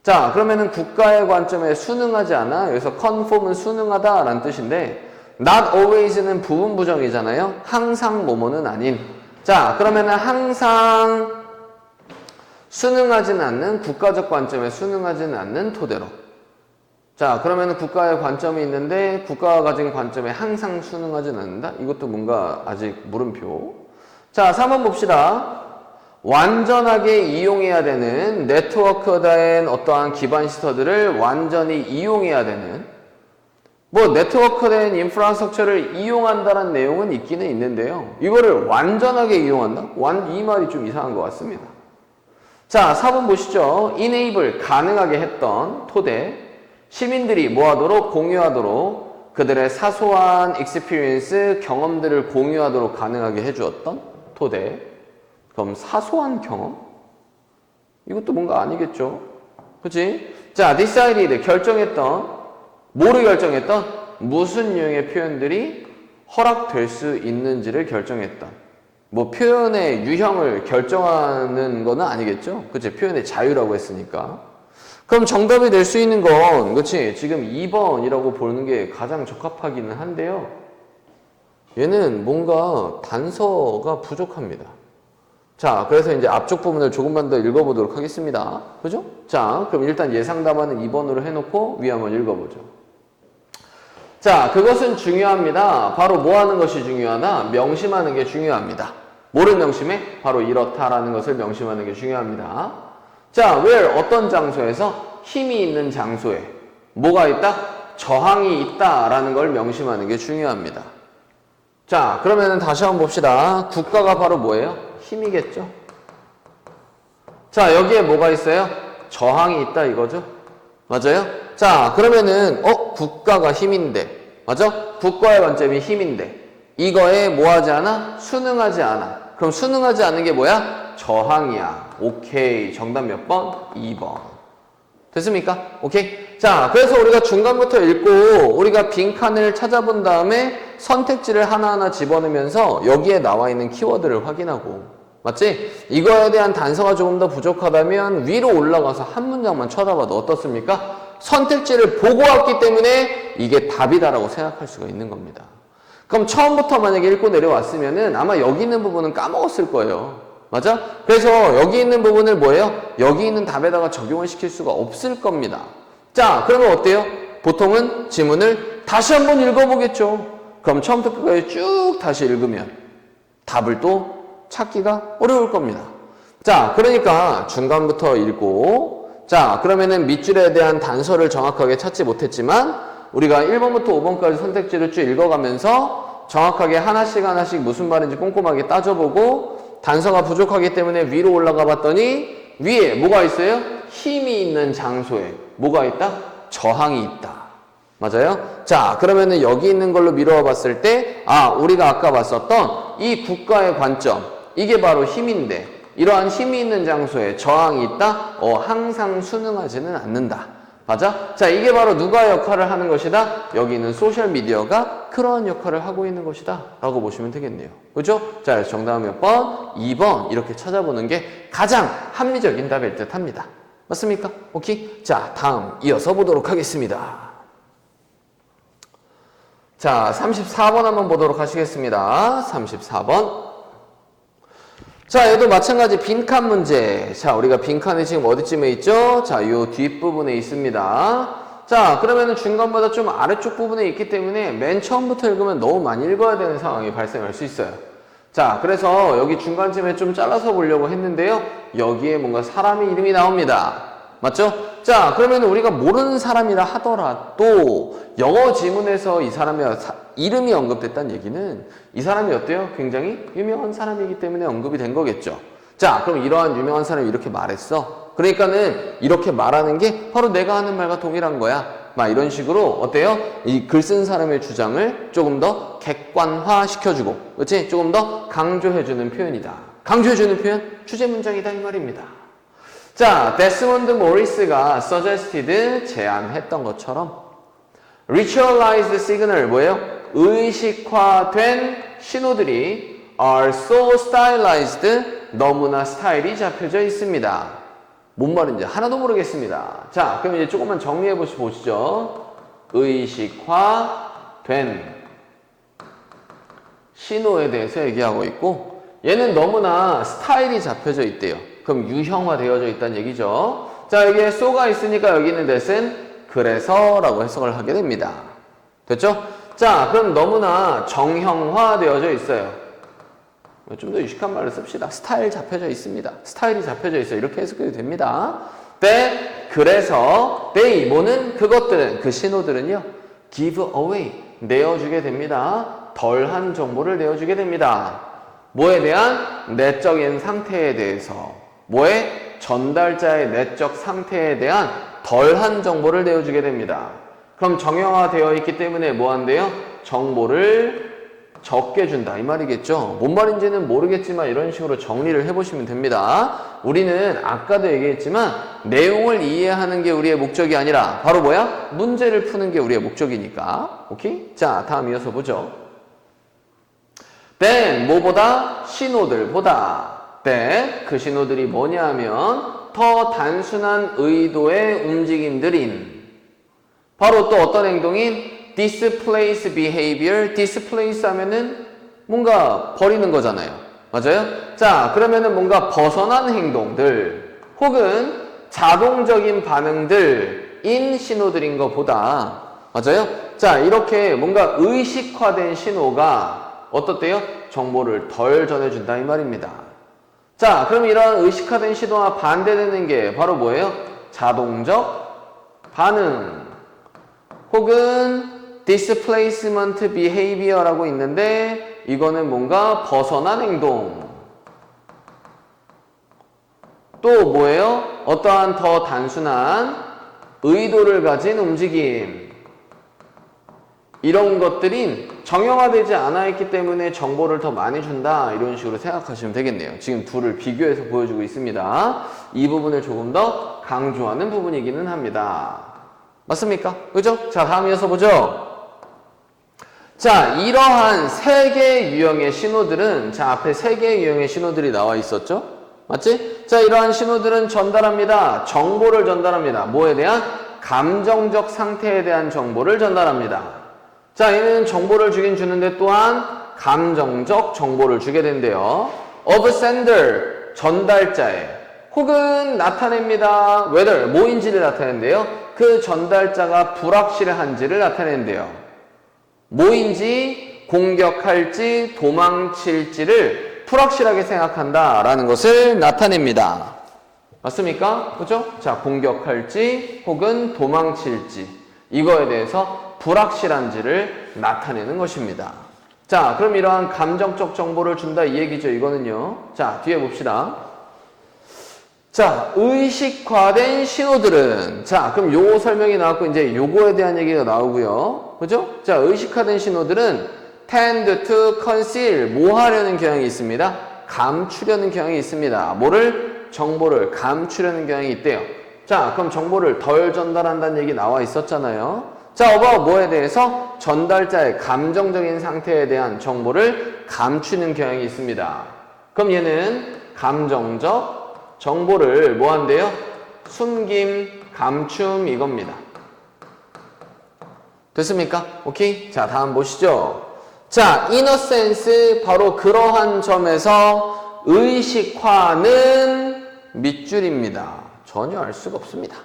자, 그러면은 국가의 관점에 순응하지 않아. 여기서 conform은 순응하다 라는 뜻인데 not always는 부분 부정이잖아요. 항상 뭐뭐는 아닌. 자, 그러면은 항상 순응하지는 않는, 국가적 관점에 순응하지는 않는 토대로. 자, 그러면은 국가의 관점이 있는데 국가가 가진 관점에 항상 순응하지는 않는다? 이것도 뭔가 아직 물음표. 자, 3번 봅시다. 완전하게 이용해야 되는, 네트워크된 어떠한 기반 시스템들을 완전히 이용해야 되는, 뭐 네트워크된 인프라스트럭처를 이용한다는 내용은 있기는 있는데요. 이거를 완전하게 이용한다? 이 말이 좀 이상한 것 같습니다. 자, 4번 보시죠. enable, 가능하게 했던 토대. 시민들이 뭐하도록? 공유하도록, 그들의 사소한 experience, 경험들을 공유하도록 가능하게 해주었던 토대. 그럼 사소한 경험? 이것도 뭔가 아니겠죠? 그치? 자, decided, 결정했던, 뭐를 결정했던? 무슨 유형의 표현들이 허락될 수 있는지를 결정했던. 뭐 표현의 유형을 결정하는 거는 아니겠죠? 그치? 표현의 자유라고 했으니까. 그럼 정답이 될 수 있는 건, 그치? 지금 2번이라고 보는 게 가장 적합하기는 한데요. 얘는 뭔가 단서가 부족합니다. 자, 그래서 이제 앞쪽 부분을 조금만 더 읽어보도록 하겠습니다. 그죠? 자, 그럼 일단 예상 답안은 2번으로 해놓고 위에 한번 읽어보죠. 자, 그것은 중요합니다. 바로 뭐 하는 것이 중요하나? 명심하는 게 중요합니다. 뭐를 명심해? 바로 이렇다라는 것을 명심하는 게 중요합니다. 자, where 어떤 장소에서 힘이 있는 장소에 뭐가 있다? 저항이 있다라는 걸 명심하는 게 중요합니다. 자, 그러면 다시 한번 봅시다. 국가가 바로 뭐예요? 힘이겠죠? 자, 여기에 뭐가 있어요? 저항이 있다 이거죠? 맞아요? 자, 그러면은 국가가 힘인데, 맞아? 국가의 관점이 힘인데 이거에 뭐 하지 않아? 순응하지 않아. 그럼 순응하지 않은 게 뭐야? 저항이야. 오케이. 정답 몇 번? 2번. 됐습니까? 오케이? 자, 그래서 우리가 중간부터 읽고 우리가 빈칸을 찾아본 다음에 선택지를 하나하나 집어넣으면서 여기에 나와 있는 키워드를 확인하고, 맞지? 이거에 대한 단서가 조금 더 부족하다면 위로 올라가서 한 문장만 쳐다봐도 어떻습니까? 선택지를 보고 왔기 때문에 이게 답이다라고 생각할 수가 있는 겁니다. 그럼 처음부터 만약에 읽고 내려왔으면은 아마 여기 있는 부분은 까먹었을 거예요. 맞아? 그래서 여기 있는 부분을 뭐예요? 여기 있는 답에다가 적용을 시킬 수가 없을 겁니다. 자, 그러면 어때요? 보통은 지문을 다시 한번 읽어보겠죠. 그럼 처음부터 끝까지 쭉 다시 읽으면 답을 또 찾기가 어려울 겁니다. 자, 그러니까 중간부터 읽고, 자, 그러면은 밑줄에 대한 단서를 정확하게 찾지 못했지만 우리가 1번부터 5번까지 선택지를 쭉 읽어가면서 정확하게 하나씩 무슨 말인지 꼼꼼하게 따져보고 단서가 부족하기 때문에 위로 올라가 봤더니 위에 뭐가 있어요? 힘이 있는 장소에 뭐가 있다? 저항이 있다. 맞아요? 자, 그러면은 여기 있는 걸로 미루어 봤을 때, 우리가 아까 봤었던 이 국가의 관점, 이게 바로 힘인데, 이러한 힘이 있는 장소에 저항이 있다? 항상 순응하지는 않는다. 맞아? 자, 이게 바로 누가 역할을 하는 것이다? 여기 있는 소셜미디어가 그러한 역할을 하고 있는 것이다. 라고 보시면 되겠네요. 그죠? 자, 그래서 정답은 몇 번? 2번. 이렇게 찾아보는 게 가장 합리적인 답일 듯 합니다. 맞습니까? 오케이? 자, 다음 이어서 보도록 하겠습니다. 자, 34번 한번 보도록 하시겠습니다. 34번. 자, 얘도 마찬가지 빈칸 문제. 자, 우리가 빈칸이 지금 어디쯤에 있죠? 자, 요 뒷부분에 있습니다. 자, 그러면은 중간보다 좀 아래쪽 부분에 있기 때문에 맨 처음부터 읽으면 너무 많이 읽어야 되는 상황이 발생할 수 있어요. 자, 그래서 여기 중간쯤에 좀 잘라서 보려고 했는데요. 여기에 뭔가 사람의 이름이 나옵니다. 맞죠? 자, 그러면 우리가 모르는 사람이라 하더라도 영어 지문에서 이 사람의 이름이 언급됐다는 얘기는 이 사람이 어때요? 굉장히 유명한 사람이기 때문에 언급이 된 거겠죠. 자, 그럼 이러한 유명한 사람이 이렇게 말했어. 그러니까는 이렇게 말하는 게 바로 내가 하는 말과 동일한 거야. 막 이런 식으로 어때요? 이 글 쓴 사람의 주장을 조금 더 객관화 시켜주고, 그렇지? 조금 더 강조해주는 표현이다. 강조해주는 표현? 주제 문장이다 이 말입니다. 자, 데스몬드 모리스가 suggested, 제안했던 것처럼 ritualized signal, 뭐예요? 의식화된 신호들이 are so stylized, 너무나 스타일이 잡혀져 있습니다. 뭔 말인지 하나도 모르겠습니다. 자, 그럼 이제 조금만 정리해 보시죠. 의식화된 신호에 대해서 얘기하고 있고, 얘는 너무나 스타일이 잡혀져 있대요. 그럼 유형화되어져 있다는 얘기죠. 자, 여기에 so가 있으니까 여기 있는 that은 그래서 라고 해석을 하게 됩니다. 됐죠? 자, 그럼 너무나 정형화되어져 있어요. 좀 더 유식한 말을 씁시다. 스타일 잡혀져 있습니다. 스타일이 잡혀져 있어요. 이렇게 해석해도 됩니다. 그래서 they, 뭐는 그것들은, 그 신호들은요, give away, 내어주게 됩니다. 덜한 정보를 내어주게 됩니다. 뭐에 대한? 내적인 상태에 대해서. 뭐에? 전달자의 내적 상태에 대한 덜한 정보를 내어주게 됩니다. 그럼 정형화되어 있기 때문에 뭐 한대요? 정보를 적게 준다 이 말이겠죠. 뭔 말인지는 모르겠지만 이런 식으로 정리를 해보시면 됩니다. 우리는 아까도 얘기했지만 내용을 이해하는 게 우리의 목적이 아니라 바로 뭐야? 문제를 푸는 게 우리의 목적이니까. 오케이? 자, 다음 이어서 보죠. then, 뭐보다? 신호들보다. then, 그 신호들이 뭐냐 하면 더 단순한 의도의 움직임들인, 바로 또 어떤 행동인? displace behavior, displace 하면은 뭔가 버리는 거잖아요. 맞아요? 자, 그러면은 뭔가 벗어난 행동들 혹은 자동적인 반응들인 신호들인 것보다 맞아요? 자, 이렇게 뭔가 의식화된 신호가 어떻대요? 정보를 덜 전해준다 이 말입니다. 자, 그럼 이런 의식화된 신호와 반대되는 게 바로 뭐예요? 자동적 반응 혹은 displacement behavior라고 있는데 이거는 뭔가 벗어난 행동. 또 뭐예요? 어떠한 더 단순한 의도를 가진 움직임. 이런 것들이 정형화되지 않아 있기 때문에 정보를 더 많이 준다. 이런 식으로 생각하시면 되겠네요. 지금 둘을 비교해서 보여주고 있습니다. 이 부분을 조금 더 강조하는 부분이기는 합니다. 맞습니까? 그죠? 자, 다음 이어서 보죠. 자, 이러한 세 개의 유형의 신호들은, 자, 앞에 세 개의 유형의 신호들이 나와 있었죠? 맞지? 자, 이러한 신호들은 전달합니다. 정보를 전달합니다. 뭐에 대한? 감정적 상태에 대한 정보를 전달합니다. 자, 얘는 정보를 주긴 주는데 또한 감정적 정보를 주게 된대요. of sender, 전달자에 혹은 나타냅니다. whether, 뭐인지를 나타낸대요. 그 전달자가 불확실한지를 나타낸대요. 뭐인지, 공격할지, 도망칠지를 불확실하게 생각한다라는 것을 나타냅니다. 맞습니까? 그죠? 자, 공격할지 혹은 도망칠지 이거에 대해서 불확실한지를 나타내는 것입니다. 자, 그럼 이러한 감정적 정보를 준다 이 얘기죠. 이거는요. 자, 뒤에 봅시다. 자, 의식화된 신호들은, 자, 그럼 요거 설명이 나왔고 이제 요거에 대한 얘기가 나오고요. 그죠? 자, 의식화된 신호들은 tend to conceal, 뭐 하려는 경향이 있습니다. 감추려는 경향이 있습니다. 뭐를? 정보를 감추려는 경향이 있대요. 자, 그럼 정보를 덜 전달한다는 얘기 나와 있었잖아요. 자, about 뭐에 대해서? 전달자의 감정적인 상태에 대한 정보를 감추는 경향이 있습니다. 그럼 얘는 감정적 정보를 뭐 한대요? 숨김, 감춤 이겁니다. 됐습니까? 오케이? 자, 다음 보시죠. 자, innocence 바로 그러한 점에서 의식화는 밑줄입니다. 전혀 알 수가 없습니다.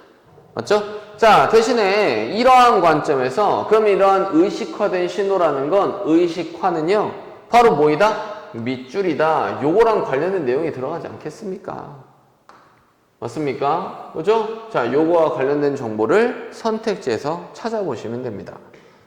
맞죠? 자, 대신에 이러한 관점에서 그럼 이러한 의식화된 신호라는 건 의식화는요. 바로 뭐이다? 밑줄이다. 요거랑 관련된 내용이 들어가지 않겠습니까? 맞습니까? 그죠? 자, 요거와 관련된 정보를 선택지에서 찾아보시면 됩니다.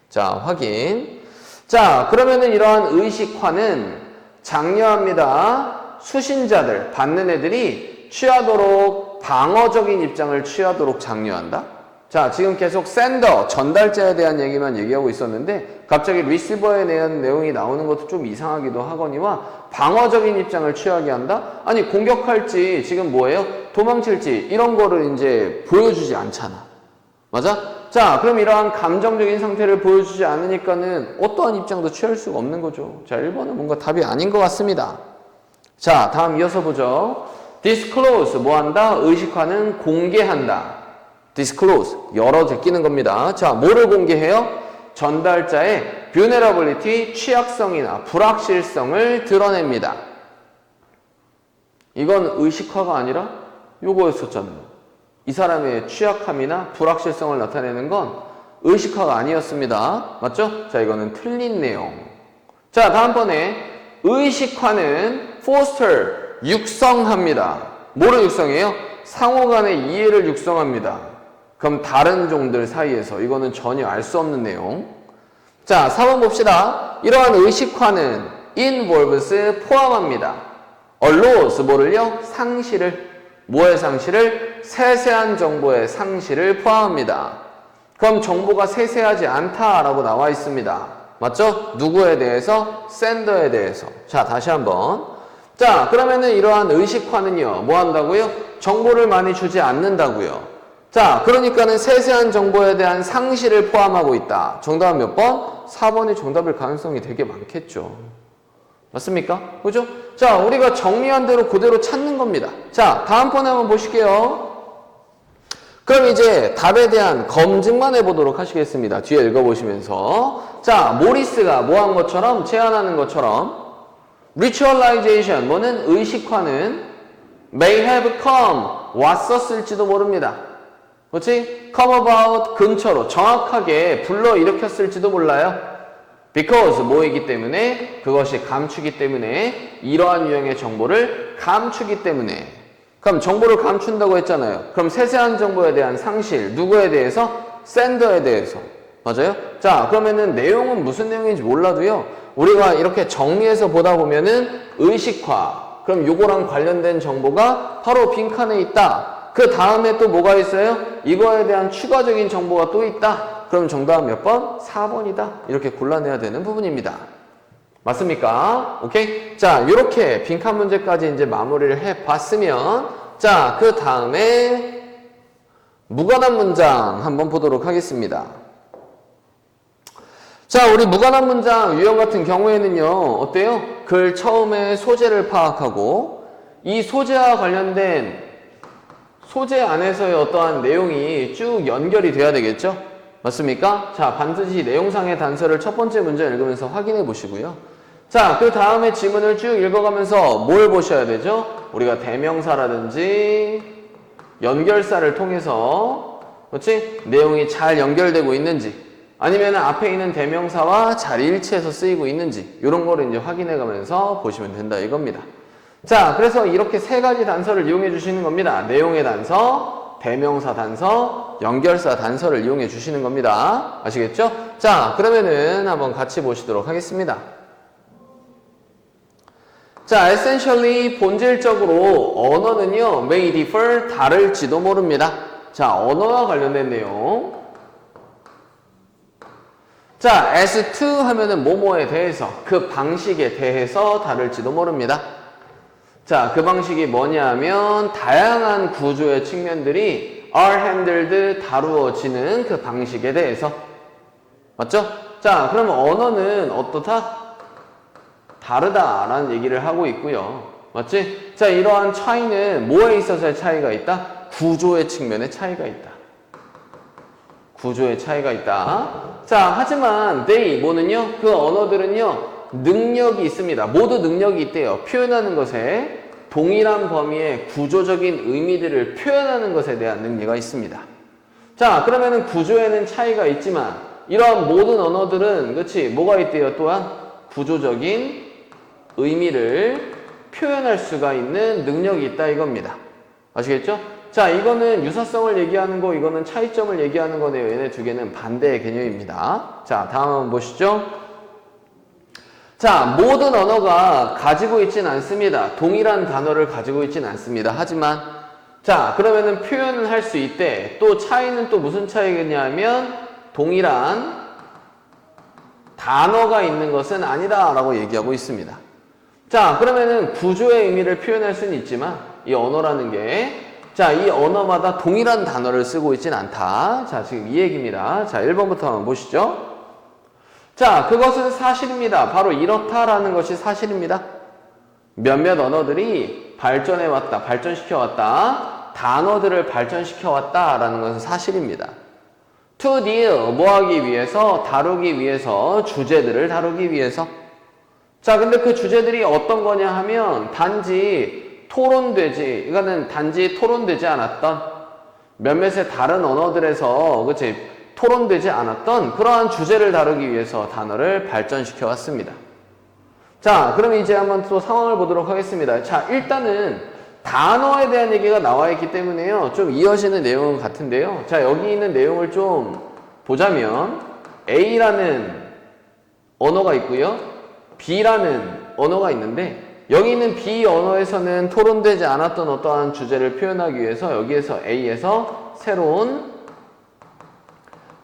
자, 확인. 자, 그러면은 이러한 의식화는 장려합니다. 수신자들, 받는 애들이 취하도록 방어적인 입장을 취하도록 장려한다. 자, 지금 계속 sender, 전달자에 대한 얘기만 얘기하고 있었는데 갑자기 receiver에 대한 내용이 나오는 것도 좀 이상하기도 하거니와 방어적인 입장을 취하게 한다? 아니, 공격할지 지금 뭐예요? 도망칠지 이런 거를 이제 보여주지 않잖아. 맞아? 자, 그럼 이러한 감정적인 상태를 보여주지 않으니까는 어떠한 입장도 취할 수가 없는 거죠. 자, 1번은 뭔가 답이 아닌 것 같습니다. 자, 다음 이어서 보죠. disclose, 뭐 한다? 의식화는 공개한다. disclose, 열어 제끼는 겁니다. 자, 뭐를 공개해요? 전달자의 vulnerability, 취약성이나 불확실성을 드러냅니다. 이건 의식화가 아니라 요거였었잖아요. 이 사람의 취약함이나 불확실성을 나타내는 건 의식화가 아니었습니다. 맞죠? 자, 이거는 틀린 내용. 자, 다음번에 의식화는 foster, 육성합니다. 뭐를 육성해요? 상호 간의 이해를 육성합니다. 그럼 다른 종들 사이에서 이거는 전혀 알 수 없는 내용. 자, 4번 봅시다. 이러한 의식화는 involves 포함합니다. allows 뭐를요? 상실을. 뭐의 상실을? 세세한 정보의 상실을 포함합니다. 그럼 정보가 세세하지 않다라고 나와 있습니다. 맞죠? 누구에 대해서? sender에 대해서. 자, 다시 한번. 자, 그러면은 이러한 의식화는요, 뭐 한다고요? 정보를 많이 주지 않는다고요. 자, 그러니까는 세세한 정보에 대한 상실을 포함하고 있다. 정답은 몇 번? 4번이 정답일 가능성이 되게 많겠죠. 맞습니까? 그죠? 자, 우리가 정리한 대로 그대로 찾는 겁니다. 자, 다음 번에 한번 보실게요. 그럼 이제 답에 대한 검증만 해보도록 하시겠습니다. 뒤에 읽어보시면서. 자, 모리스가 뭐 한 것처럼, 제안하는 것처럼 ritualization, 뭐는 의식화는 may have come, 왔었을지도 모릅니다. 그렇지? come about 근처로 정확하게 불러일으켰을지도 몰라요. because 뭐이기 때문에 그것이 감추기 때문에 이러한 유형의 정보를 감추기 때문에 그럼 정보를 감춘다고 했잖아요. 그럼 세세한 정보에 대한 상실 누구에 대해서? sender에 대해서. 맞아요? 자, 그러면은 내용은 무슨 내용인지 몰라도요. 우리가 이렇게 정리해서 보다 보면은 의식화. 그럼 요거랑 관련된 정보가 바로 빈칸에 있다. 그 다음에 또 뭐가 있어요? 이거에 대한 추가적인 정보가 또 있다. 그럼 정답은 몇 번? 4번이다. 이렇게 골라내야 되는 부분입니다. 맞습니까? 오케이? 자, 요렇게 빈칸 문제까지 이제 마무리를 해 봤으면 자, 그 다음에 무관한 문장 한번 보도록 하겠습니다. 자, 우리 무관한 문장 유형 같은 경우에는요, 어때요? 글 처음에 소재를 파악하고, 이 소재와 관련된 소재 안에서의 어떠한 내용이 쭉 연결이 돼야 되겠죠? 맞습니까? 자, 반드시 내용상의 단서를 첫 번째 문제 읽으면서 확인해 보시고요. 자, 그 다음에 지문을 쭉 읽어가면서 뭘 보셔야 되죠? 우리가 대명사라든지 연결사를 통해서, 그렇지? 내용이 잘 연결되고 있는지, 아니면 앞에 있는 대명사와 잘 일치해서 쓰이고 있는지 이런 거를 이제 확인해 가면서 보시면 된다 이겁니다. 자, 그래서 이렇게 세 가지 단서를 이용해 주시는 겁니다. 내용의 단서, 대명사 단서, 연결사 단서를 이용해 주시는 겁니다. 아시겠죠? 자, 그러면은 한번 같이 보시도록 하겠습니다. 자, essentially 본질적으로 언어는요, may differ 다를지도 모릅니다. 자, 언어와 관련된 내용. 자, as to 하면은 뭐뭐에 대해서, 그 방식에 대해서 다를지도 모릅니다. 자, 그 방식이 뭐냐 하면 다양한 구조의 측면들이 are handled, 다루어지는 그 방식에 대해서. 맞죠? 자, 그러면 언어는 어떻다? 다르다라는 얘기를 하고 있고요. 맞지? 자, 이러한 차이는 뭐에 있어서의 차이가 있다? 구조의 측면에 차이가 있다. 구조의 차이가 있다. 자, 하지만 they, 뭐는요? 그 언어들은요, 능력이 있습니다. 모두 능력이 있대요. 표현하는 것에 동일한 범위의 구조적인 의미들을 표현하는 것에 대한 능력이 있습니다. 자, 그러면은 구조에는 차이가 있지만 이러한 모든 언어들은, 그렇지? 뭐가 있대요? 또한 구조적인 의미를 표현할 수가 있는 능력이 있다 이겁니다. 아시겠죠? 자, 이거는 유사성을 얘기하는 거, 이거는 차이점을 얘기하는 거네요. 얘네 두 개는 반대의 개념입니다. 자, 다음 한번 보시죠. 자, 모든 언어가 가지고 있진 않습니다. 동일한 단어를 가지고 있진 않습니다. 하지만, 자, 그러면은 표현을 할 수 있대. 또 차이는 또 무슨 차이겠냐면, 동일한 단어가 있는 것은 아니다. 라고 얘기하고 있습니다. 자, 그러면은 구조의 의미를 표현할 수는 있지만, 이 언어라는 게, 자, 이 언어마다 동일한 단어를 쓰고 있진 않다. 자, 지금 이 얘기입니다. 자, 1번부터 한번 보시죠. 자, 그것은 사실입니다. 바로 이렇다라는 것이 사실입니다. 몇몇 언어들이 발전해왔다, 발전시켜왔다, 단어들을 발전시켜왔다라는 것은 사실입니다. To deal, 뭐 하기 위해서, 다루기 위해서, 주제들을 다루기 위해서. 자, 근데 그 주제들이 어떤 거냐 하면 단지 토론되지, 이거는 단지 토론되지 않았던 몇몇의 다른 언어들에서, 그치, 토론되지 않았던 그러한 주제를 다루기 위해서 단어를 발전시켜 왔습니다. 자, 그럼 이제 한번 또 상황을 보도록 하겠습니다. 자, 일단은 단어에 대한 얘기가 나와 있기 때문에요, 좀 이어지는 내용은 같은데요. 자, 여기 있는 내용을 좀 보자면 A라는 언어가 있고요, B라는 언어가 있는데, 여기 있는 B 언어에서는 토론되지 않았던 어떠한 주제를 표현하기 위해서 여기에서 A에서 새로운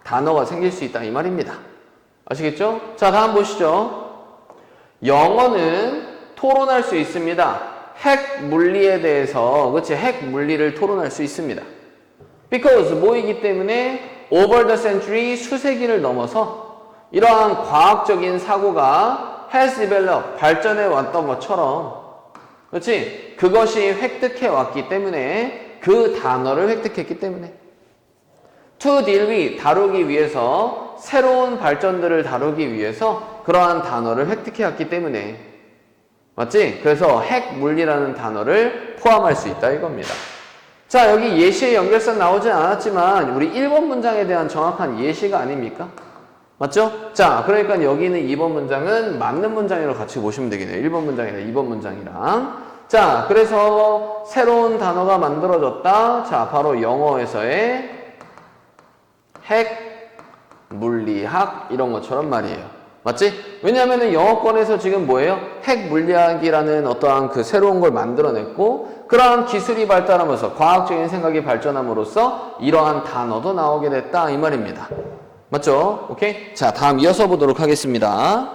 단어가 생길 수 있다 이 말입니다. 아시겠죠? 자, 다음 보시죠. 영어는 토론할 수 있습니다. 핵 물리에 대해서, 그렇지? 핵 물리를 토론할 수 있습니다. Because 뭐이기 때문에 over the century, 수세기를 넘어서 이러한 과학적인 사고가 has developed, 발전해 왔던 것처럼, 그렇지? 그것이 획득해 왔기 때문에, 그 단어를 획득했기 때문에. To deal with, 다루기 위해서, 새로운 발전들을 다루기 위해서 그러한 단어를 획득해 왔기 때문에. 맞지? 그래서 핵 물리라는 단어를 포함할 수 있다 이겁니다. 자, 여기 예시의 연결사 나오진 않았지만 우리 1번 문장에 대한 정확한 예시가 아닙니까? 맞죠? 자, 그러니까 여기는 2번 문장은 맞는 문장이라고 같이 보시면 되겠네요. 1번 문장이랑 2번 문장이랑. 자, 그래서 새로운 단어가 만들어졌다. 자, 바로 영어에서의 핵, 물리학 이런 것처럼 말이에요. 맞지? 왜냐면은 영어권에서 지금 뭐예요? 핵 물리학이라는 어떠한 그 새로운 걸 만들어냈고, 그러한 기술이 발달하면서 과학적인 생각이 발전함으로써 이러한 단어도 나오게 됐다 이 말입니다. 맞죠? 오케이? 자, 다음 이어서 보도록 하겠습니다.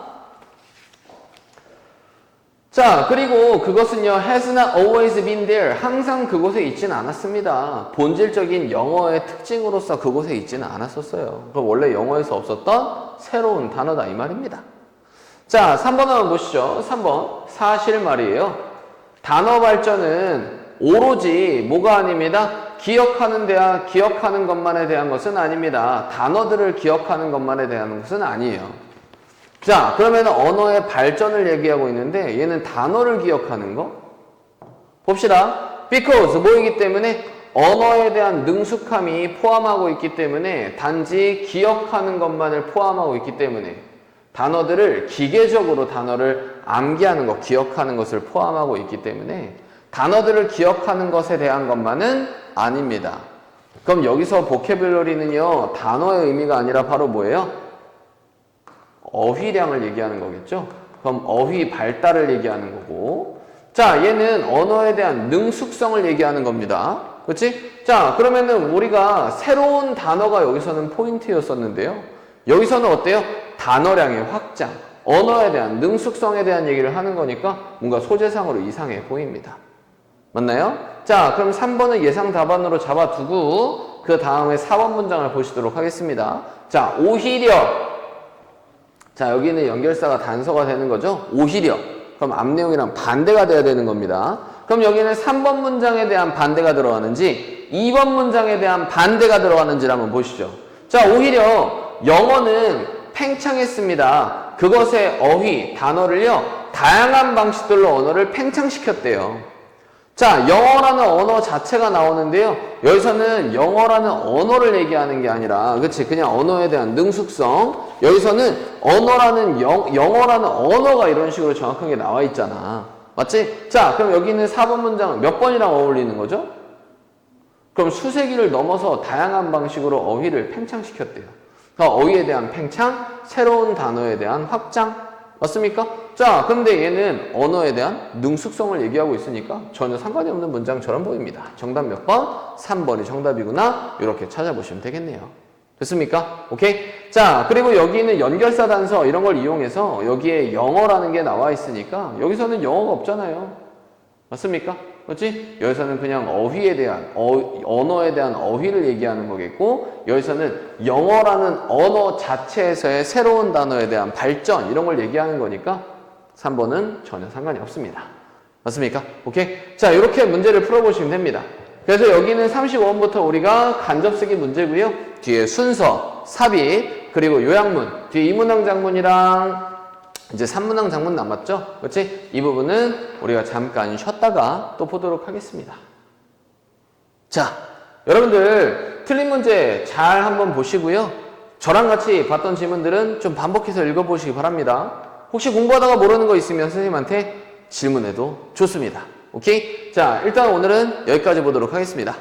자, 그리고 그것은요, has not always been there. 항상 그곳에 있지는 않았습니다. 본질적인 영어의 특징으로서 그곳에 있지는 않았었어요. 그럼 원래 영어에서 없었던 새로운 단어다 이 말입니다. 자, 3번 한번 보시죠. 3번. 사실 말이에요. 단어 발전은 오로지 뭐가 아닙니다. 기억하는 것만에 대한 것은 아닙니다. 단어들을 기억하는 것만에 대한 것은 아니에요. 자, 그러면 언어의 발전을 얘기하고 있는데 얘는 단어를 기억하는 거? 봅시다. because 뭐이기 때문에 언어에 대한 능숙함이 포함하고 있기 때문에 단지 기억하는 것만을 포함하고 있기 때문에 단어들을 기계적으로 단어를 암기하는 것, 기억하는 것을 포함하고 있기 때문에 단어들을 기억하는 것에 대한 것만은 아닙니다. 그럼 여기서 보캐뷸러리는요, 단어의 의미가 아니라 바로 뭐예요? 어휘량을 얘기하는 거겠죠? 그럼 어휘 발달을 얘기하는 거고, 자, 얘는 언어에 대한 능숙성을 얘기하는 겁니다. 그렇지? 자, 그러면은 우리가 새로운 단어가 여기서는 포인트였었는데요. 여기서는 어때요? 단어량의 확장, 언어에 대한 능숙성에 대한 얘기를 하는 거니까 뭔가 소재상으로 이상해 보입니다. 맞나요? 자, 그럼 3번은 예상 답안으로 잡아두고 그 다음에 4번 문장을 보시도록 하겠습니다. 자, 오히려. 자, 여기는 연결사가 단서가 되는 거죠? 오히려. 그럼 앞 내용이랑 반대가 돼야 되는 겁니다. 그럼 여기는 3번 문장에 대한 반대가 들어가는지 2번 문장에 대한 반대가 들어가는지를 한번 보시죠. 자, 오히려 영어는 팽창했습니다. 그것의 어휘, 단어를요, 다양한 방식들로 언어를 팽창시켰대요. 자, 영어라는 언어 자체가 나오는데요. 여기서는 영어라는 언어를 얘기하는 게 아니라, 그치? 그냥 언어에 대한 능숙성. 여기서는 영어라는 언어가 이런 식으로 정확하게 나와 있잖아. 맞지? 자, 그럼 여기 있는 4번 문장은 몇 번이랑 어울리는 거죠? 그럼 수세기를 넘어서 다양한 방식으로 어휘를 팽창시켰대요. 그러니까 어휘에 대한 팽창, 새로운 단어에 대한 확장. 맞습니까? 자, 근데 얘는 언어에 대한 능숙성을 얘기하고 있으니까 전혀 상관이 없는 문장처럼 보입니다. 정답 몇 번? 3번이 정답이구나. 이렇게 찾아보시면 되겠네요. 됐습니까? 오케이? 자, 그리고 여기는 연결사 단서 이런 걸 이용해서 여기에 영어라는 게 나와 있으니까 여기서는 영어가 없잖아요. 맞습니까? 그렇지? 여기서는 그냥 어휘에 대한, 언어에 대한 어휘를 얘기하는 거겠고, 여기서는 영어라는 언어 자체에서의 새로운 단어에 대한 발전, 이런 걸 얘기하는 거니까 3번은 전혀 상관이 없습니다. 맞습니까? 오케이? 자, 이렇게 문제를 풀어보시면 됩니다. 그래서 여기는 35번부터 우리가 간접쓰기 문제고요. 뒤에 순서, 삽입, 그리고 요약문, 뒤에 이문항 장문이랑 이제 3문항 장문 남았죠? 그렇지? 이 부분은 우리가 잠깐 쉬었다가 또 보도록 하겠습니다. 자, 여러분들 틀린 문제 잘 한번 보시고요. 저랑 같이 봤던 질문들은 좀 반복해서 읽어보시기 바랍니다. 혹시 공부하다가 모르는 거 있으면 선생님한테 질문해도 좋습니다. 오케이? 자, 일단 오늘은 여기까지 보도록 하겠습니다.